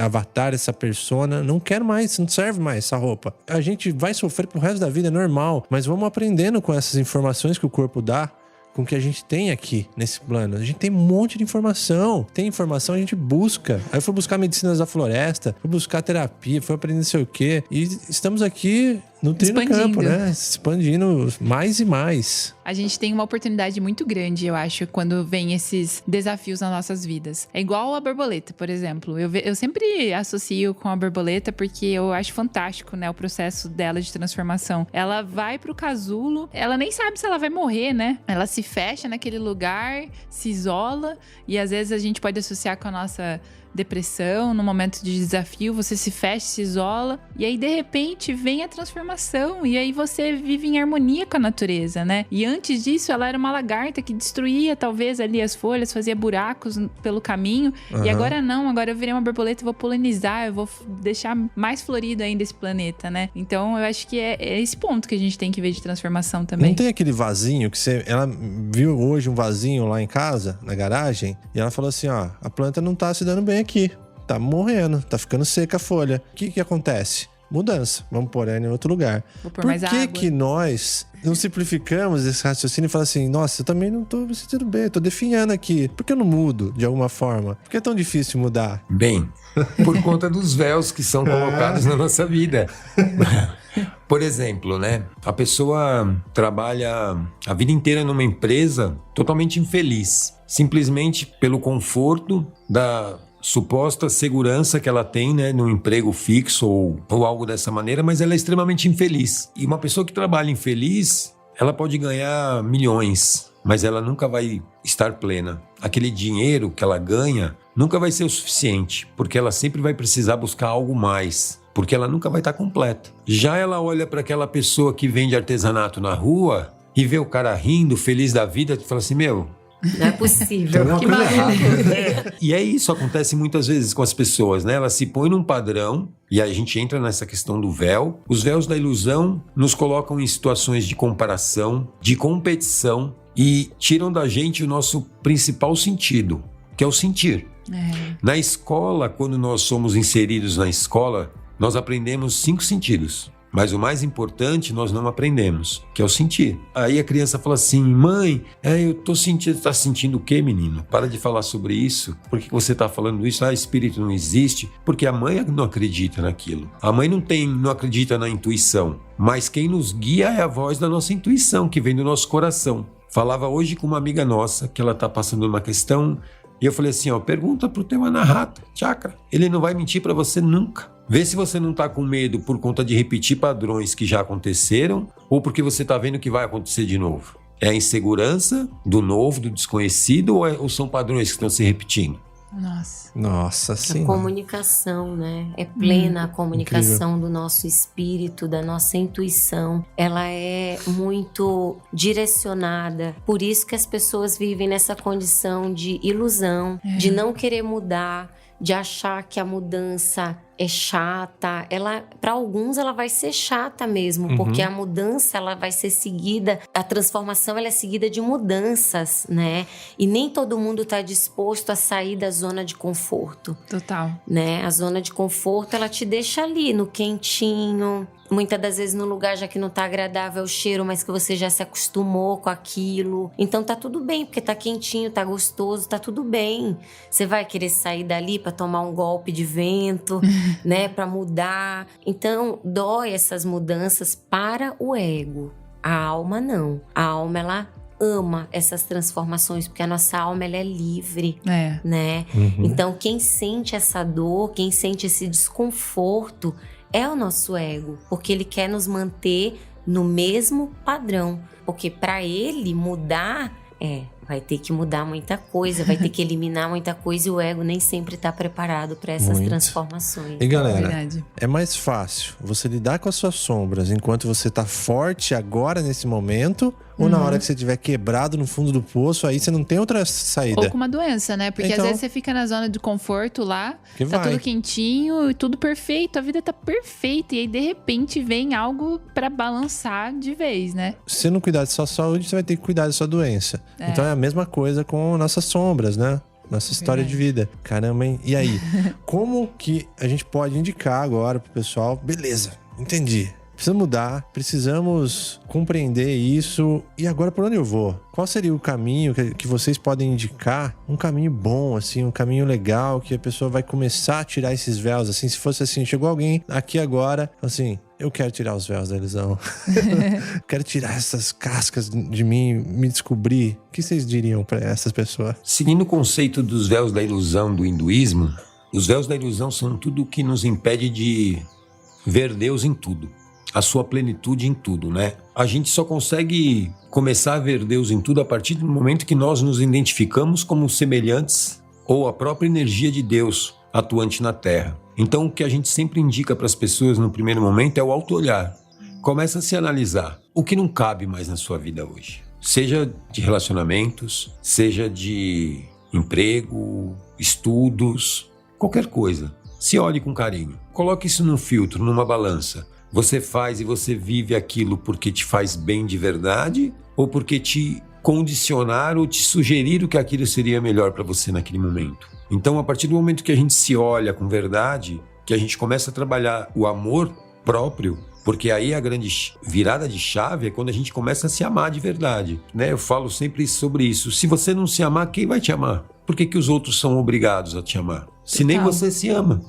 avatar, essa persona. Não quero mais, não serve mais essa roupa. A gente vai sofrer pro resto da vida, é normal. Mas vamos aprendendo com essas informações que o corpo dá, com o que a gente tem aqui nesse plano. A gente tem um monte de informação. Tem informação, a gente busca. Aí eu fui buscar medicinas da floresta, fui buscar terapia, fui aprender não sei o quê. E estamos aqui nutrindo o campo, né? Expandindo mais e mais. A gente tem uma oportunidade muito grande, eu acho, quando vem esses desafios nas nossas vidas. É igual a borboleta, por exemplo. Eu sempre associo com a borboleta porque eu acho fantástico, né? O processo dela de transformação. Ela vai pro casulo, ela nem sabe se ela vai morrer, né? Ela se fecha naquele lugar, se isola. E às vezes a gente pode associar com a nossa depressão, no momento de desafio, você se fecha, se isola, e aí de repente vem a transformação, e aí você vive em harmonia com a natureza, né? E antes disso, ela era uma lagarta que destruía talvez ali as folhas, fazia buracos pelo caminho, e agora não, agora eu virei uma borboleta, eu vou polinizar, eu vou deixar mais florido ainda esse planeta, né? Então eu acho que é esse ponto que a gente tem que ver de transformação também. Não tem aquele vasinho que ela viu hoje um vasinho lá em casa, na garagem, e ela falou assim, ó, a planta não tá se dando bem aqui, tá morrendo, tá ficando seca a folha. O que acontece? Mudança, vamos pôr ela em outro lugar. Vou pôr mais água. Por que nós não simplificamos esse raciocínio e falamos assim, nossa, eu também não tô me sentindo bem, eu tô definhando aqui. Por que eu não mudo de alguma forma? Por que é tão difícil mudar? Bem, por conta dos véus que são colocados na nossa vida. Por exemplo, né? A pessoa trabalha a vida inteira numa empresa totalmente infeliz, simplesmente pelo conforto da suposta segurança que ela tem, né, no emprego fixo ou algo dessa maneira, mas ela é extremamente infeliz. E uma pessoa que trabalha infeliz, ela pode ganhar milhões, mas ela nunca vai estar plena. Aquele dinheiro que ela ganha nunca vai ser o suficiente, porque ela sempre vai precisar buscar algo mais, porque ela nunca vai estar completa. Já ela olha para aquela pessoa que vende artesanato na rua e vê o cara rindo, feliz da vida, e fala assim, meu... Não é possível. Que maluco. E é isso, acontece muitas vezes com as pessoas, né? Elas se põem num padrão e a gente entra nessa questão do véu. Os véus da ilusão nos colocam em situações de comparação, de competição e tiram da gente o nosso principal sentido, que é o sentir. Na escola, quando nós somos inseridos na escola, nós aprendemos 5 sentidos. Mas o mais importante nós não aprendemos, que é o sentir. Aí a criança fala assim, mãe, eu tô sentindo... Tá sentindo o quê, menino? Para de falar sobre isso. Por que você tá falando isso? Espírito não existe. Porque a mãe não acredita naquilo. A mãe não acredita na intuição. Mas quem nos guia é a voz da nossa intuição, que vem do nosso coração. Falava hoje com uma amiga nossa, que ela tá passando uma questão, e eu falei assim, pergunta pro teu Anahata Chakra. Ele não vai mentir para você nunca. Vê se você não está com medo por conta de repetir padrões que já aconteceram ou porque você está vendo que vai acontecer de novo. É a insegurança do novo, do desconhecido ou são padrões que estão se repetindo? Nossa, sim. A comunicação, né? É plena a comunicação do nosso espírito, da nossa intuição. Ela é muito direcionada. Por isso que as pessoas vivem nessa condição de ilusão, de não querer mudar, de achar que a mudança é chata. Para alguns ela vai ser chata mesmo, porque a mudança ela vai ser seguida, a transformação ela é seguida de mudanças, né? E nem todo mundo está disposto a sair da zona de conforto. Total. Né? A zona de conforto ela te deixa ali no quentinho, muitas das vezes no lugar já que não tá agradável o cheiro, mas que você já se acostumou com aquilo. Então tá tudo bem, porque tá quentinho, tá gostoso, tá tudo bem. Você vai querer sair dali para tomar um golpe de vento, né, para mudar. Então dói essas mudanças para o ego. A alma não. A alma ela ama essas transformações, porque a nossa alma ela é livre, né? Então quem sente essa dor, quem sente esse desconforto é o nosso ego, porque ele quer nos manter no mesmo padrão. Porque para ele mudar, vai ter que mudar muita coisa, vai ter que eliminar muita coisa e o ego nem sempre está preparado para essas transformações. E galera, é mais fácil você lidar com as suas sombras enquanto você tá forte agora nesse momento ou na hora que você estiver quebrado no fundo do poço, aí você não tem outra saída. Ou com uma doença, né? Porque às vezes você fica na zona de conforto lá, tá tudo quentinho e tudo perfeito, a vida tá perfeita e aí de repente vem algo pra balançar de vez, né? Se você não cuidar de sua saúde, você vai ter que cuidar da sua doença. Então é a mesma coisa com nossas sombras, né? Nossa história de vida. Caramba, hein? E aí? Como que a gente pode indicar agora pro pessoal? Beleza, entendi. Precisa mudar, precisamos compreender isso. E agora, por onde eu vou? Qual seria o caminho que vocês podem indicar? Um caminho bom, assim, um caminho legal, que a pessoa vai começar a tirar esses véus, assim. Se fosse assim, chegou alguém aqui agora, assim, eu quero tirar os véus da ilusão. Quero tirar essas cascas de mim, me descobrir. O que vocês diriam para essas pessoas? Seguindo o conceito dos véus da ilusão do hinduísmo, os véus da ilusão são tudo que nos impede de ver Deus em tudo. A sua plenitude em tudo, né? A gente só consegue começar a ver Deus em tudo a partir do momento que nós nos identificamos como semelhantes ou a própria energia de Deus atuante na Terra. Então, o que a gente sempre indica para as pessoas no primeiro momento é o auto-olhar. Começa a se analisar o que não cabe mais na sua vida hoje. Seja de relacionamentos, seja de emprego, estudos, qualquer coisa. Se olhe com carinho. Coloque isso num filtro, numa balança. Você faz e você vive aquilo porque te faz bem de verdade ou porque te condicionaram ou te sugeriram que aquilo seria melhor para você naquele momento? Então, a partir do momento que a gente se olha com verdade, que a gente começa a trabalhar o amor próprio, porque aí a grande virada de chave é quando a gente começa a se amar de verdade, né? Eu falo sempre sobre isso. Se você não se amar, quem vai te amar? Por que os outros são obrigados a te amar? Se nem você se ama.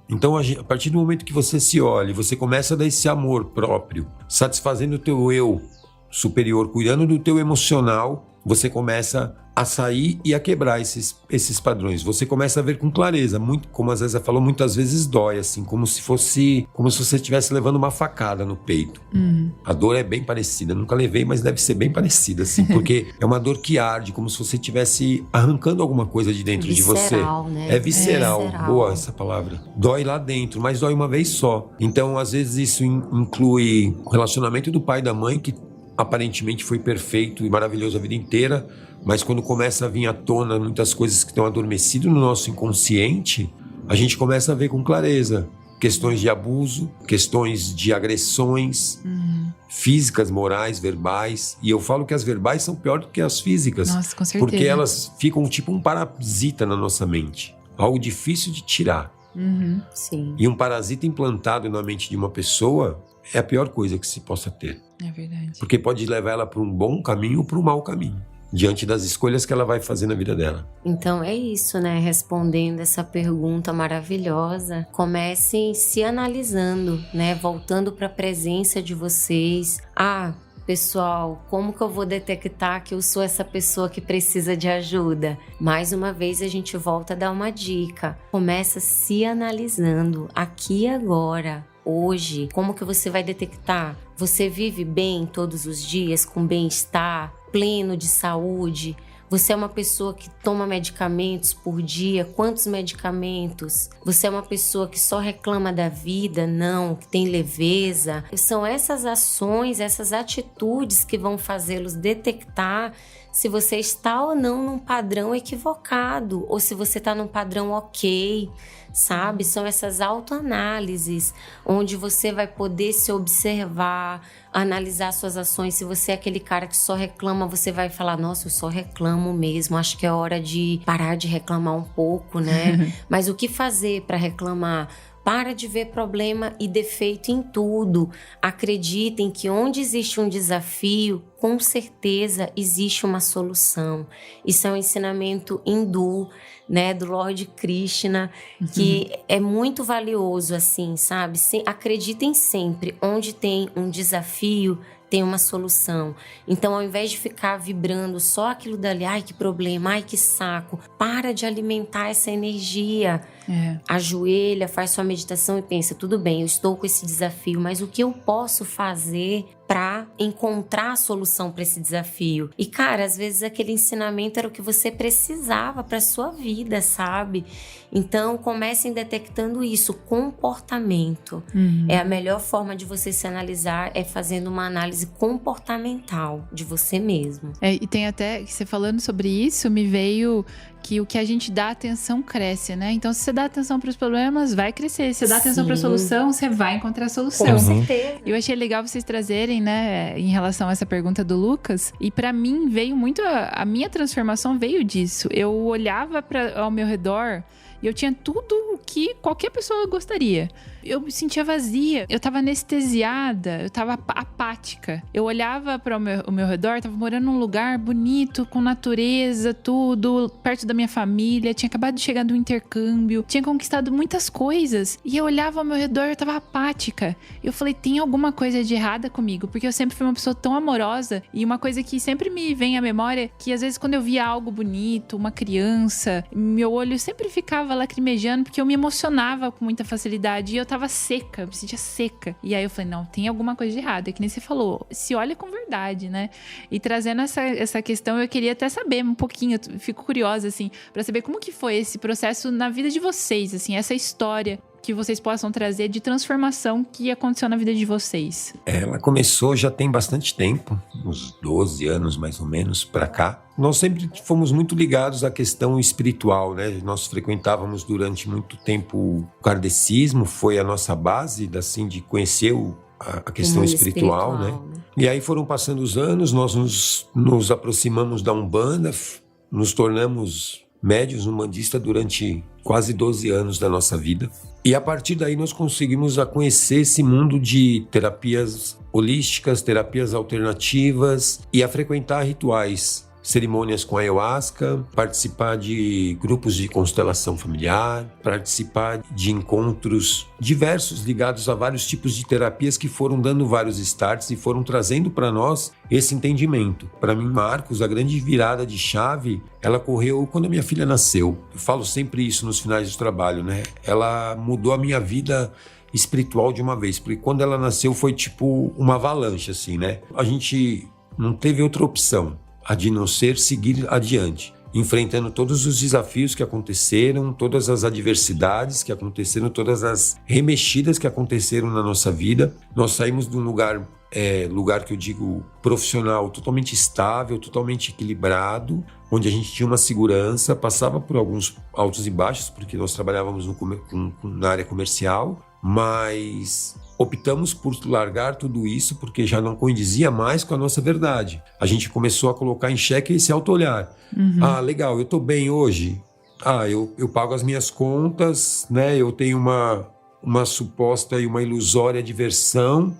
Então, a partir do momento que você se olha, você começa a dar esse amor próprio, satisfazendo o teu eu superior, cuidando do teu emocional, você começa a sair e a quebrar esses padrões. Você começa a ver com clareza, muito, como a Zézia falou, muitas vezes dói, assim, como se você estivesse levando uma facada no peito. A dor é bem parecida, nunca levei, mas deve ser bem parecida, assim, porque é uma dor que arde, como se você estivesse arrancando alguma coisa de dentro de você. Né? É visceral, boa essa palavra. Dói lá dentro, mas dói uma vez só. Então, às vezes, isso inclui o relacionamento do pai e da mãe, que aparentemente foi perfeito e maravilhoso a vida inteira, mas quando começa a vir à tona muitas coisas que estão adormecidas no nosso inconsciente, a gente começa a ver com clareza questões de abuso, questões de agressões físicas, morais, verbais. E eu falo que as verbais são piores do que as físicas. Nossa, com certeza. Porque elas ficam tipo um parasita na nossa mente. Algo difícil de tirar. Sim. E um parasita implantado na mente de uma pessoa é a pior coisa que se possa ter. É verdade. Porque pode levar ela para um bom caminho ou para um mau caminho, diante das escolhas que ela vai fazer na vida dela. Então é isso, né? Respondendo essa pergunta maravilhosa, comecem se analisando, né? Voltando para a presença de vocês. Pessoal, como que eu vou detectar que eu sou essa pessoa que precisa de ajuda? Mais uma vez a gente volta a dar uma dica. Começa se analisando aqui e agora, hoje. Como que você vai detectar? Você vive bem todos os dias, com bem-estar, pleno de saúde? Você é uma pessoa que toma medicamentos por dia? Quantos medicamentos? Você é uma pessoa que só reclama da vida? Não, que tem leveza? São essas ações, essas atitudes que vão fazê-los detectar se você está ou não num padrão equivocado, ou se você está num padrão ok, sabe? São essas autoanálises, onde você vai poder se observar, analisar suas ações. Se você é aquele cara que só reclama, você vai falar, nossa, eu só reclamo mesmo, acho que é hora de parar de reclamar um pouco, né? Mas o que fazer para reclamar? Para de ver problema e defeito em tudo. Acreditem que onde existe um desafio, com certeza existe uma solução. Isso é um ensinamento hindu, né, do Lord Krishna, que é muito valioso, assim, sabe? Acreditem sempre, onde tem um desafio, tem uma solução. Então, ao invés de ficar vibrando só aquilo dali, ai, que problema, ai, que saco, para de alimentar essa energia. Ajoelha, faz sua meditação e pensa, tudo bem, eu estou com esse desafio, mas o que eu posso fazer para encontrar a solução para esse desafio? E, cara, às vezes aquele ensinamento era o que você precisava para sua vida, sabe? Então, comecem detectando isso, comportamento. É a melhor forma de você se analisar, é fazendo uma análise comportamental de você mesmo. E tem até, você falando sobre isso, me veio que o que a gente dá atenção cresce, né? Então, se você dá atenção para os problemas, vai crescer. Se você dá atenção para a solução, você vai encontrar a solução. Com certeza. Eu achei legal vocês trazerem, né, em relação a essa pergunta do Lucas. E para mim, veio muito... A minha transformação veio disso. Eu olhava ao meu redor e eu tinha tudo o que qualquer pessoa gostaria. Eu me sentia vazia, eu tava anestesiada, eu tava apática. Eu olhava para o meu redor, tava morando num lugar bonito, com natureza, tudo, perto da minha família, tinha acabado de chegar do intercâmbio, tinha conquistado muitas coisas. E eu olhava ao meu redor, eu tava apática. Eu falei, tem alguma coisa de errada comigo, porque eu sempre fui uma pessoa tão amorosa. E uma coisa que sempre me vem à memória, que às vezes quando eu via algo bonito, uma criança, meu olho sempre ficava lacrimejando, porque eu me emocionava com muita facilidade. E eu tava seca, eu me sentia seca. E aí eu falei, não, tem alguma coisa de errado. É que nem você falou, se olha com verdade, né? E trazendo essa questão, eu queria até saber um pouquinho, eu fico curiosa, assim, pra saber como que foi esse processo na vida de vocês, assim, essa história que vocês possam trazer de transformação que aconteceu na vida de vocês. Ela começou já tem bastante tempo, uns 12 anos mais ou menos pra cá. Nós sempre fomos muito ligados à questão espiritual, né? Nós frequentávamos durante muito tempo o kardecismo, foi a nossa base, assim, de conhecer a questão espiritual, né? E aí foram passando os anos, nós nos aproximamos da Umbanda, nos tornamos médiuns umbandistas durante quase 12 anos da nossa vida. E a partir daí nós conseguimos conhecer esse mundo de terapias holísticas, terapias alternativas e a frequentar rituais, cerimônias com ayahuasca, participar de grupos de constelação familiar, participar de encontros diversos ligados a vários tipos de terapias que foram dando vários starts e foram trazendo para nós esse entendimento. Para mim, Marcos, a grande virada de chave, ela ocorreu quando a minha filha nasceu. Eu falo sempre isso nos finais do trabalho, né? Ela mudou a minha vida espiritual de uma vez, porque quando ela nasceu foi tipo uma avalanche, assim, né? A gente não teve outra opção a de não ser seguir adiante, enfrentando todos os desafios que aconteceram, todas as adversidades que aconteceram, todas as remexidas que aconteceram na nossa vida. Nós saímos de um lugar que eu digo profissional, totalmente estável, totalmente equilibrado, onde a gente tinha uma segurança, passava por alguns altos e baixos, porque nós trabalhávamos na área comercial, mas optamos por largar tudo isso porque já não condizia mais com a nossa verdade. A gente começou a colocar em xeque esse auto-olhar. Ah, legal, eu tô bem hoje, Eu pago as minhas contas, né? Eu tenho uma suposta e uma ilusória diversão,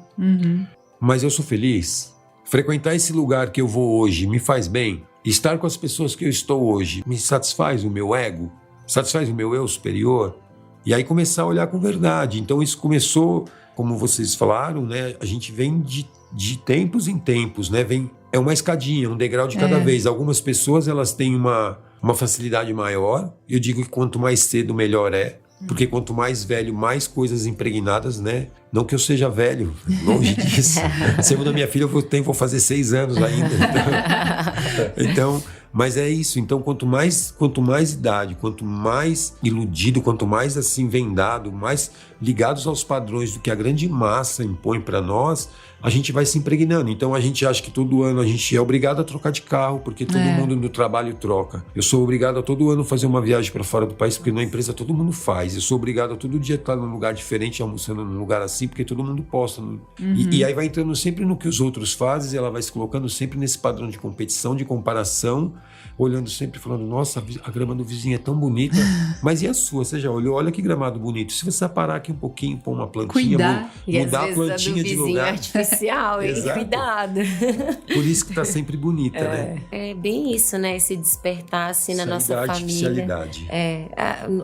mas eu sou feliz. Frequentar esse lugar que eu vou hoje me faz bem. Estar com as pessoas que eu estou hoje me satisfaz o meu ego, satisfaz o meu eu superior. E aí começar a olhar com verdade. Então isso começou, como vocês falaram, né? A gente vem de tempos em tempos, né? É uma escadinha, um degrau de cada vez. Algumas pessoas, elas têm uma facilidade maior. Eu digo que quanto mais cedo, melhor é. Porque quanto mais velho, mais coisas impregnadas, né? Não que eu seja velho, longe disso. Segundo a minha filha, vou fazer 6 anos ainda. Então, mas é isso. Então, quanto mais idade, quanto mais iludido, quanto mais assim vendado, mais ligados aos padrões do que a grande massa impõe para nós, a gente vai se impregnando. Então, a gente acha que todo ano a gente é obrigado a trocar de carro, porque todo mundo no trabalho troca. Eu sou obrigado a todo ano fazer uma viagem para fora do país, porque na empresa todo mundo faz. Eu sou obrigado a todo dia estar num lugar diferente, almoçando num lugar assim, porque todo mundo posta. E aí vai entrando sempre no que os outros fazem, e ela vai se colocando sempre nesse padrão de competição, de comparação, olhando sempre falando, nossa, a grama do vizinho é tão bonita, mas e a sua? Você já olhou? Olha que gramado bonito. Se você parar aqui um pouquinho, pôr uma plantinha, mudar a plantinha de lugar. Artificial, hein? Cuidado. Por isso que tá sempre bonita, né? É bem isso, né? Esse despertar assim na nossa família.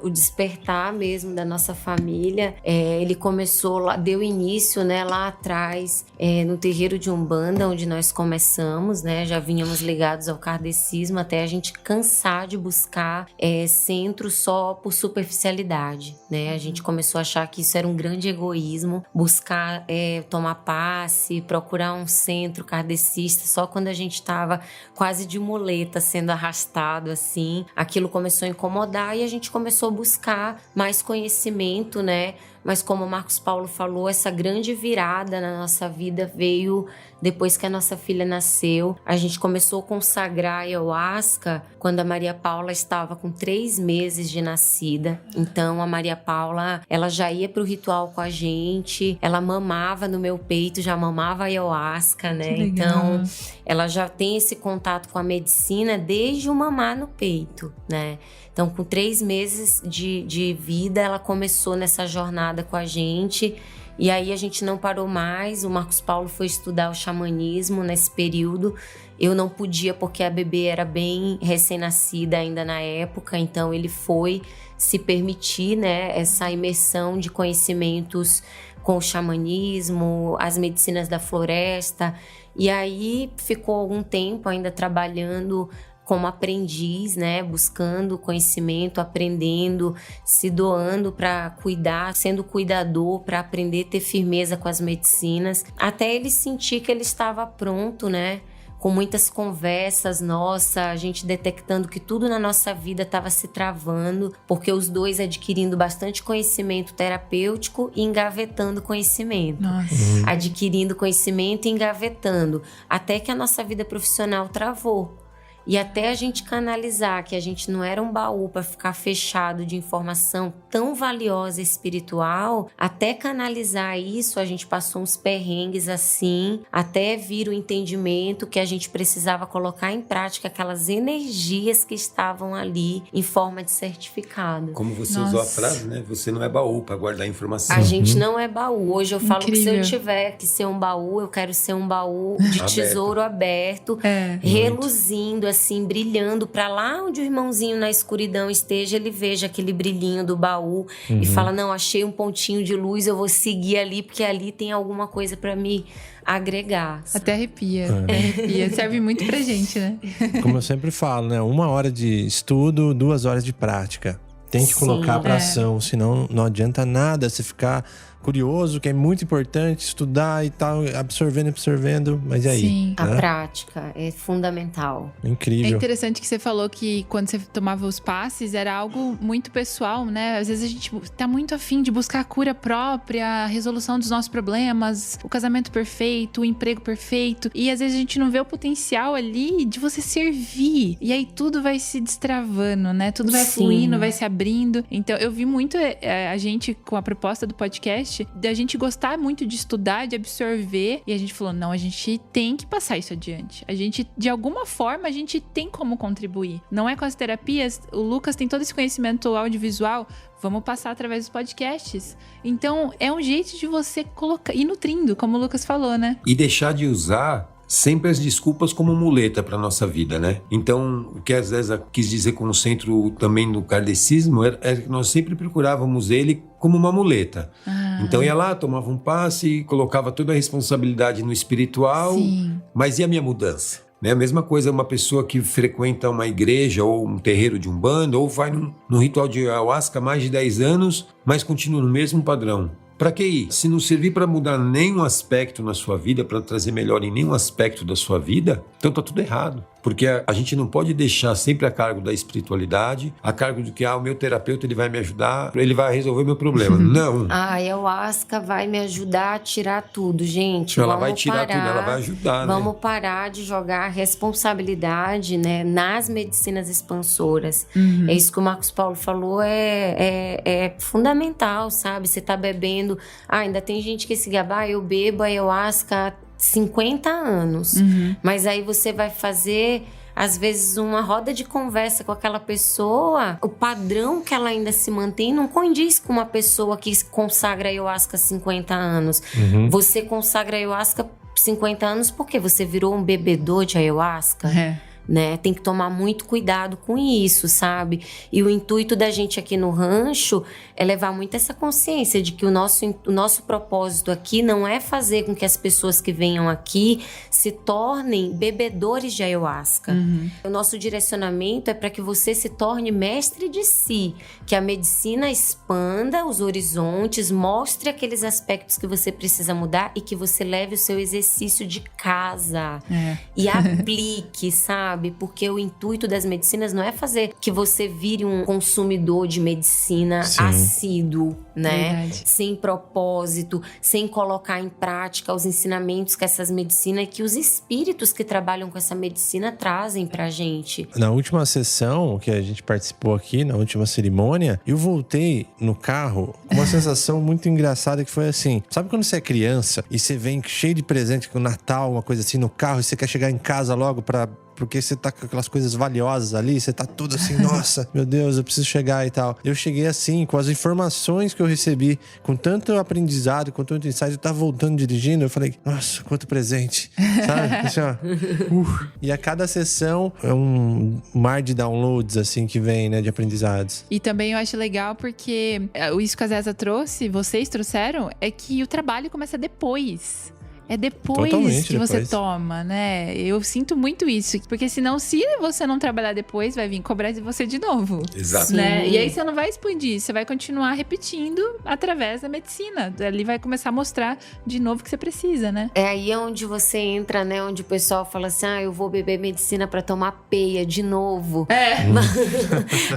O despertar mesmo da nossa família. Ele começou lá, deu início, né, lá atrás, no terreiro de Umbanda, onde nós começamos, né? Já vínhamos ligados ao kardecismo até a gente cansar de buscar centro só por superficialidade, né? A gente começou a achar que isso era um grande egoísmo, buscar tomar passe, procurar um centro kardecista só quando a gente estava quase de muleta sendo arrastado assim. Aquilo começou a incomodar e a gente começou a buscar mais conhecimento, né? Mas como o Marcos Paulo falou, essa grande virada na nossa vida veio depois que a nossa filha nasceu. A gente começou a consagrar a ayahuasca quando a Maria Paula estava com 3 meses de nascida. Então a Maria Paula, ela já ia pro ritual com a gente, ela mamava no meu peito, já mamava ayahuasca, né? Então ela já tem esse contato com a medicina desde o mamar no peito, né? Então, com 3 meses de vida, ela começou nessa jornada com a gente. E aí a gente não parou mais. O Marcos Paulo foi estudar o xamanismo nesse período. Eu não podia porque a bebê era bem recém-nascida ainda na época. Então, ele foi se permitir, né, essa imersão de conhecimentos com o xamanismo, as medicinas da floresta. E aí ficou algum tempo ainda trabalhando como aprendiz, né, buscando conhecimento, aprendendo, se doando para cuidar, sendo cuidador, para aprender a ter firmeza com as medicinas, até ele sentir que ele estava pronto, né, com muitas conversas, a gente detectando que tudo na nossa vida estava se travando, porque os dois adquirindo bastante conhecimento terapêutico e engavetando conhecimento. Adquirindo conhecimento e engavetando, até que a nossa vida profissional travou. E até a gente canalizar que a gente não era um baú para ficar fechado de informação tão valiosa espiritual, até canalizar isso, a gente passou uns perrengues assim, até vir o entendimento que a gente precisava colocar em prática aquelas energias que estavam ali em forma de certificado. Como você usou a frase, né? Você não é baú para guardar informação. A gente não é baú. Hoje eu falo que se eu tiver que ser um baú, eu quero ser um baú de tesouro aberto, reluzindo assim, brilhando para lá onde o irmãozinho na escuridão esteja, ele veja aquele brilhinho do baú e fala, não, achei um pontinho de luz, eu vou seguir ali porque ali tem alguma coisa para me agregar. Até arrepia. Arrepia. Serve muito pra gente, né? Como eu sempre falo, né? 1 hora de estudo, 2 horas de prática. Tente colocar para ação, senão não adianta nada você ficar curioso, que é muito importante estudar e tal, absorvendo, mas e aí? Sim. Né? A prática é fundamental. Incrível. É interessante que você falou que quando você tomava os passes era algo muito pessoal, né? Às vezes a gente tá muito afim de buscar a cura própria, a resolução dos nossos problemas, o casamento perfeito, o emprego perfeito. E às vezes a gente não vê o potencial ali de você servir. E aí tudo vai se destravando, né? Tudo vai fluindo, vai se abrindo. Então eu vi muito a gente com a proposta do podcast podcast, da gente gostar muito de estudar, de absorver, e a gente falou, não, a gente tem que passar isso adiante. A gente, de alguma forma, a gente tem como contribuir. Não é com as terapias, o Lucas tem todo esse conhecimento audiovisual, vamos passar através dos podcasts. Então, é um jeito de você colocar, ir nutrindo, como o Lucas falou, né? E deixar de usar sempre as desculpas como muleta para nossa vida, né? Então, o que a Zéza quis dizer com o centro também do kardecismo é que nós sempre procurávamos ele como uma muleta. Então ia lá, tomava um passe, colocava toda a responsabilidade no espiritual, Sim. Mas e a minha mudança? Né? A mesma coisa uma pessoa que frequenta uma igreja ou um terreiro de umbanda ou vai num ritual de ayahuasca há mais de 10 anos, mas continua no mesmo padrão. Para que ir? Se não servir para mudar nenhum aspecto na sua vida, para trazer melhor em nenhum aspecto da sua vida, então tá tudo errado. Porque a gente não pode deixar sempre a cargo da espiritualidade, a cargo de que o meu terapeuta ele vai me ajudar, ele vai resolver meu problema. Não. A ayahuasca vai me ajudar a tirar tudo, gente. Ela vai tirar tudo, ela vai ajudar, né? Vamos parar de jogar a responsabilidade, né, nas medicinas expansoras. É isso que o Marcos Paulo falou, é fundamental, sabe? Você tá bebendo... ainda tem gente que se gaba, eu bebo ayahuasca 50 anos. Mas aí você vai fazer, às vezes, uma roda de conversa com aquela pessoa, o padrão que ela ainda se mantém não condiz com uma pessoa que consagra ayahuasca há 50 anos. Você consagra ayahuasca 50 anos porque você virou um bebedor de ayahuasca. Né? Tem que tomar muito cuidado com isso, sabe? E o intuito da gente aqui no rancho é levar muito essa consciência de que o nosso propósito aqui não é fazer com que as pessoas que venham aqui se tornem bebedores de ayahuasca. O nosso direcionamento é para que você se torne mestre de si, que a medicina expanda os horizontes, mostre aqueles aspectos que você precisa mudar e que você leve o seu exercício de casa e aplique, sabe? Porque o intuito das medicinas não é fazer que você vire um consumidor de medicina assíduo, né? Verdade. Sem propósito, sem colocar em prática os ensinamentos que essas medicinas e que os espíritos que trabalham com essa medicina trazem pra gente. Na última sessão que a gente participou aqui, na última cerimônia, eu voltei no carro com uma sensação muito engraçada que foi assim, sabe quando você é criança e você vem cheio de presente com o Natal, uma coisa assim no carro e você quer chegar em casa logo porque você tá com aquelas coisas valiosas ali, você tá tudo assim, nossa, meu Deus, eu preciso chegar e tal. Eu cheguei assim, com as informações que eu recebi, com tanto aprendizado, com tanto insight, eu tava voltando dirigindo, eu falei, nossa, quanto presente, sabe? Assim, ó. E a cada sessão é um mar de downloads, assim, que vem, né, de aprendizados. E também eu acho legal porque isso que a Zéza trouxe, vocês trouxeram, é que o trabalho começa depois. É depois Totalmente que você depois. toma, né? Eu sinto muito isso. Porque senão, se você não trabalhar depois, vai vir cobrar de você de novo. Exato. Né? E aí você não vai expandir, você vai continuar repetindo através da medicina. Ali vai começar a mostrar de novo o que você precisa, né? É aí onde você entra, né? Onde o pessoal fala assim, eu vou beber medicina pra tomar peia de novo.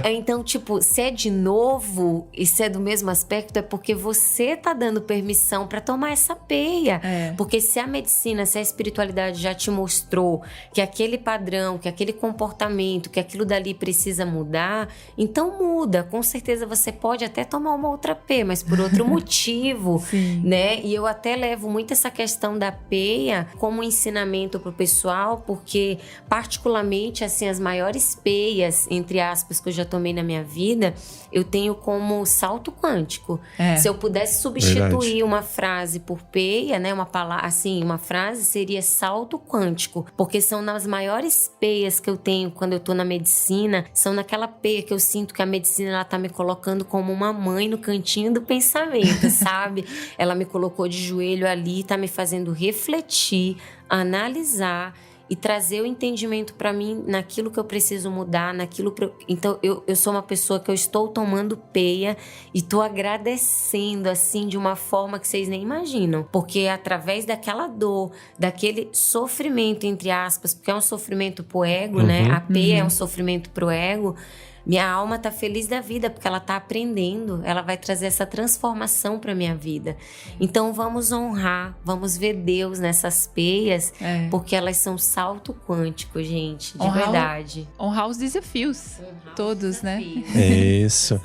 Então, tipo, se é de novo e se é do mesmo aspecto, é porque você tá dando permissão pra tomar essa peia. Porque se a medicina, se a espiritualidade já te mostrou que aquele padrão, que aquele comportamento, que aquilo dali precisa mudar, então muda. Com certeza você pode até tomar uma outra peia, mas por outro motivo, né? E eu até levo muito essa questão da peia como ensinamento pro pessoal, porque particularmente, assim, as maiores peias, entre aspas, que eu já tomei na minha vida, eu tenho como salto quântico. Se eu pudesse substituir uma frase por peia, né? Uma palavra, assim, uma frase seria salto quântico, porque são nas maiores peias que eu tenho quando eu tô na medicina, são naquela peia que eu sinto que a medicina ela tá me colocando como uma mãe no cantinho do pensamento, sabe? Ela me colocou de joelho ali, tá me fazendo refletir, analisar e trazer o entendimento para mim naquilo que eu preciso mudar, naquilo que Então, eu sou uma pessoa que eu estou tomando peia e tô agradecendo, assim, de uma forma que vocês nem imaginam. Porque através daquela dor, daquele sofrimento, entre aspas, porque é um sofrimento pro ego, né? A peia é um sofrimento pro ego. Minha alma tá feliz da vida, porque ela tá aprendendo. Ela vai trazer essa transformação pra minha vida. Então, vamos honrar, vamos ver Deus nessas peias, porque elas são salto quântico, gente, de verdade. Honrar os desafios, todos, né? É isso.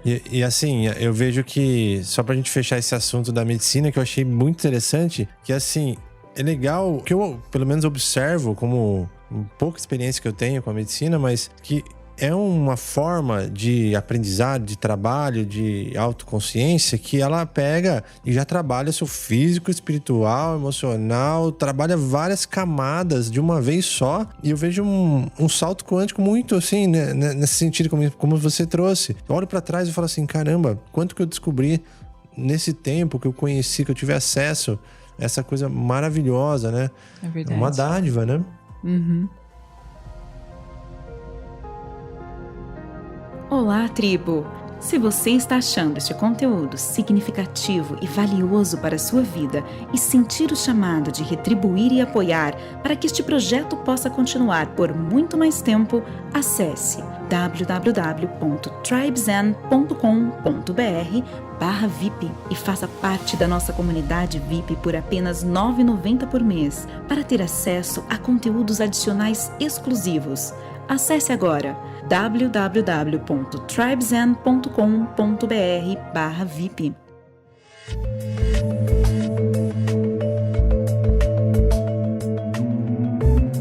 E assim, eu vejo que, só pra gente fechar esse assunto da medicina, que eu achei muito interessante, que assim, é legal, que eu pelo menos observo como pouca experiência que eu tenho com a medicina, mas que é uma forma de aprendizado, de trabalho, de autoconsciência que ela pega e já trabalha seu físico, espiritual, emocional, trabalha várias camadas de uma vez só. E eu vejo um salto quântico muito assim, né, nesse sentido, como você trouxe. Eu olho pra trás e falo assim, caramba, quanto que eu descobri nesse tempo que eu conheci, que eu tive acesso a essa coisa maravilhosa, né? É verdade. Uma dádiva, né? Uhum. Olá, tribo! Se você está achando este conteúdo significativo e valioso para a sua vida e sentir o chamado de retribuir e apoiar para que este projeto possa continuar por muito mais tempo, acesse www.tribezen.com.br/VIP e faça parte da nossa comunidade VIP por apenas R$ 9,90 por mês para ter acesso a conteúdos adicionais exclusivos. Acesse agora www.tribezen.com.br/VIP.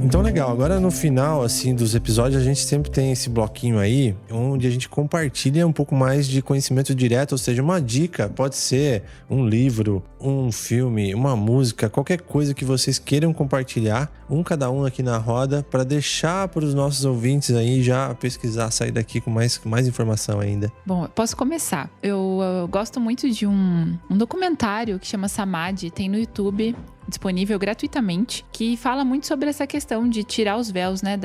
Então, legal. Agora, no final, assim, dos episódios, a gente sempre tem esse bloquinho aí, onde a gente compartilha um pouco mais de conhecimento direto, ou seja, uma dica. Pode ser um livro, um filme, uma música, qualquer coisa que vocês queiram compartilhar, cada um aqui na roda, para deixar para os nossos ouvintes aí já pesquisar, sair daqui com mais informação ainda. Bom, eu posso começar. Eu gosto muito de um documentário que chama Samadhi, tem no YouTube, disponível gratuitamente, que fala muito sobre essa questão de tirar os véus, né,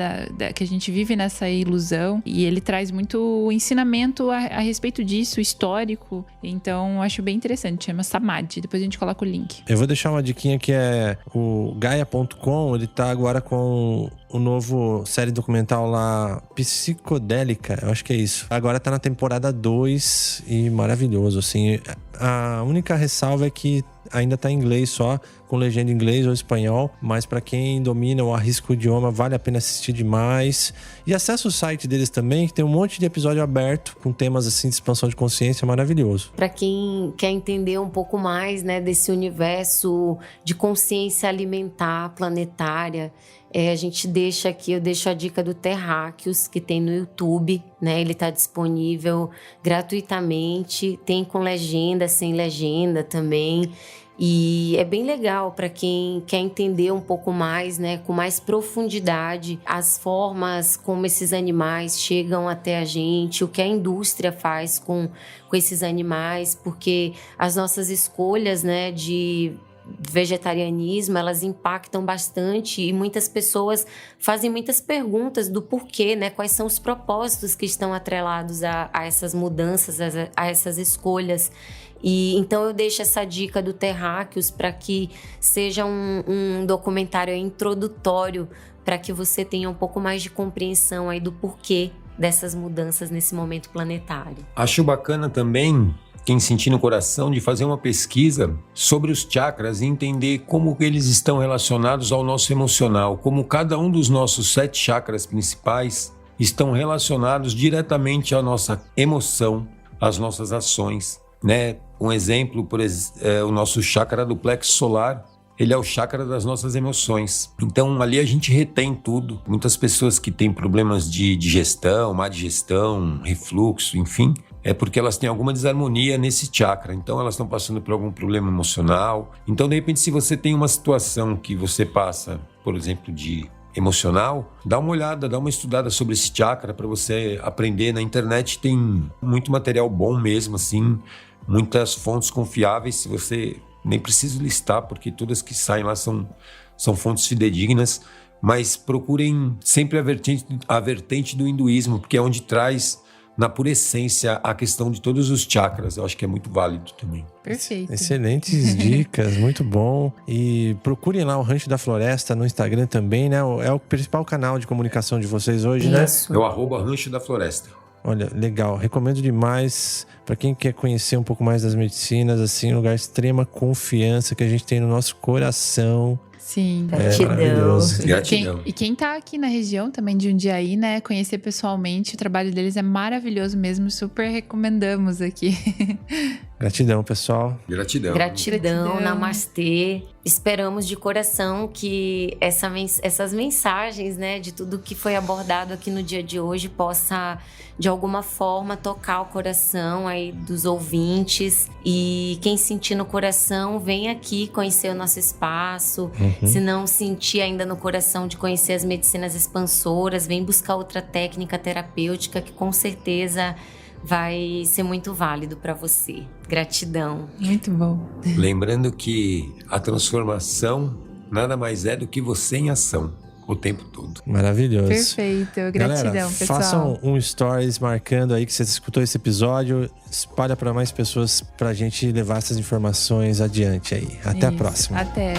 que a gente vive nessa ilusão, e ele traz muito ensinamento a respeito disso, histórico, então eu acho bem interessante, chama Samadhi, depois a gente coloca o link. Eu vou deixar uma diquinha que é o Gaia.com, ele tá agora com o novo série documental lá, Psicodélica, eu acho que é isso. Agora tá na temporada 2 e maravilhoso, assim. A única ressalva é que ainda tá em inglês só, com legenda em inglês ou espanhol, mas para quem domina ou arrisca o idioma, vale a pena assistir demais. E acessa o site deles também, que tem um monte de episódio aberto, com temas assim de expansão de consciência, maravilhoso. Para quem quer entender um pouco mais, né, desse universo de consciência alimentar planetária, a gente deixa aqui, eu deixo a dica do Terráqueos, que tem no YouTube, né? Ele está disponível gratuitamente, tem com legenda, sem legenda também. E é bem legal para quem quer entender um pouco mais, né, com mais profundidade, as formas como esses animais chegam até a gente, o que a indústria faz com esses animais, porque as nossas escolhas, né, de vegetarianismo, elas impactam bastante e muitas pessoas fazem muitas perguntas do porquê, né? Quais são os propósitos que estão atrelados a essas mudanças, a essas escolhas. E então eu deixo essa dica do Terráqueos para que seja um documentário introdutório para que você tenha um pouco mais de compreensão aí do porquê dessas mudanças nesse momento planetário. Acho bacana também quem sentir no coração de fazer uma pesquisa sobre os chakras e entender como eles estão relacionados ao nosso emocional, como cada um dos nossos 7 chakras principais estão relacionados diretamente à nossa emoção, às nossas ações, né? Um exemplo, o nosso chakra do plexo solar, ele é o chakra das nossas emoções. Então, ali a gente retém tudo. Muitas pessoas que têm problemas de digestão, má digestão, refluxo, enfim, é porque elas têm alguma desarmonia nesse chakra. Então, elas estão passando por algum problema emocional. Então, de repente, se você tem uma situação que você passa, por exemplo, de emocional, dá uma olhada, dá uma estudada sobre esse chakra para você aprender. Na internet tem muito material bom mesmo, assim, muitas fontes confiáveis, se você nem preciso listar, porque todas que saem lá são fontes fidedignas, mas procurem sempre a vertente do hinduísmo, porque é onde traz, na pura essência, a questão de todos os chakras. Eu acho que é muito válido também. Perfeito. Excelentes dicas, muito bom. E procurem lá o Rancho da Floresta no Instagram também, né? É o principal canal de comunicação de vocês hoje, Isso. né? É o @Rancho da Floresta. Olha, legal. Recomendo demais para quem quer conhecer um pouco mais das medicinas, assim, um lugar de extrema confiança que a gente tem no nosso coração. Sim. Maravilhoso. Gratidão. E quem tá aqui na região também de Jundiaí, né, conhecer pessoalmente, o trabalho deles é maravilhoso mesmo, super recomendamos aqui. Gratidão, pessoal. Gratidão. Gratidão, namastê. Esperamos de coração que essas mensagens, né, de tudo que foi abordado aqui no dia de hoje possa, de alguma forma, tocar o coração aí dos ouvintes. E quem sentir no coração, vem aqui conhecer o nosso espaço. Se não sentir ainda no coração de conhecer as medicinas expansoras, vem buscar outra técnica terapêutica que com certeza vai ser muito válido para você. Gratidão. Muito bom. Lembrando que a transformação nada mais é do que você em ação o tempo todo. Maravilhoso. Perfeito. Gratidão, Galera, pessoal. façam um stories marcando aí que você escutou esse episódio. Espalha para mais pessoas pra gente levar essas informações adiante aí. Até a próxima. Até.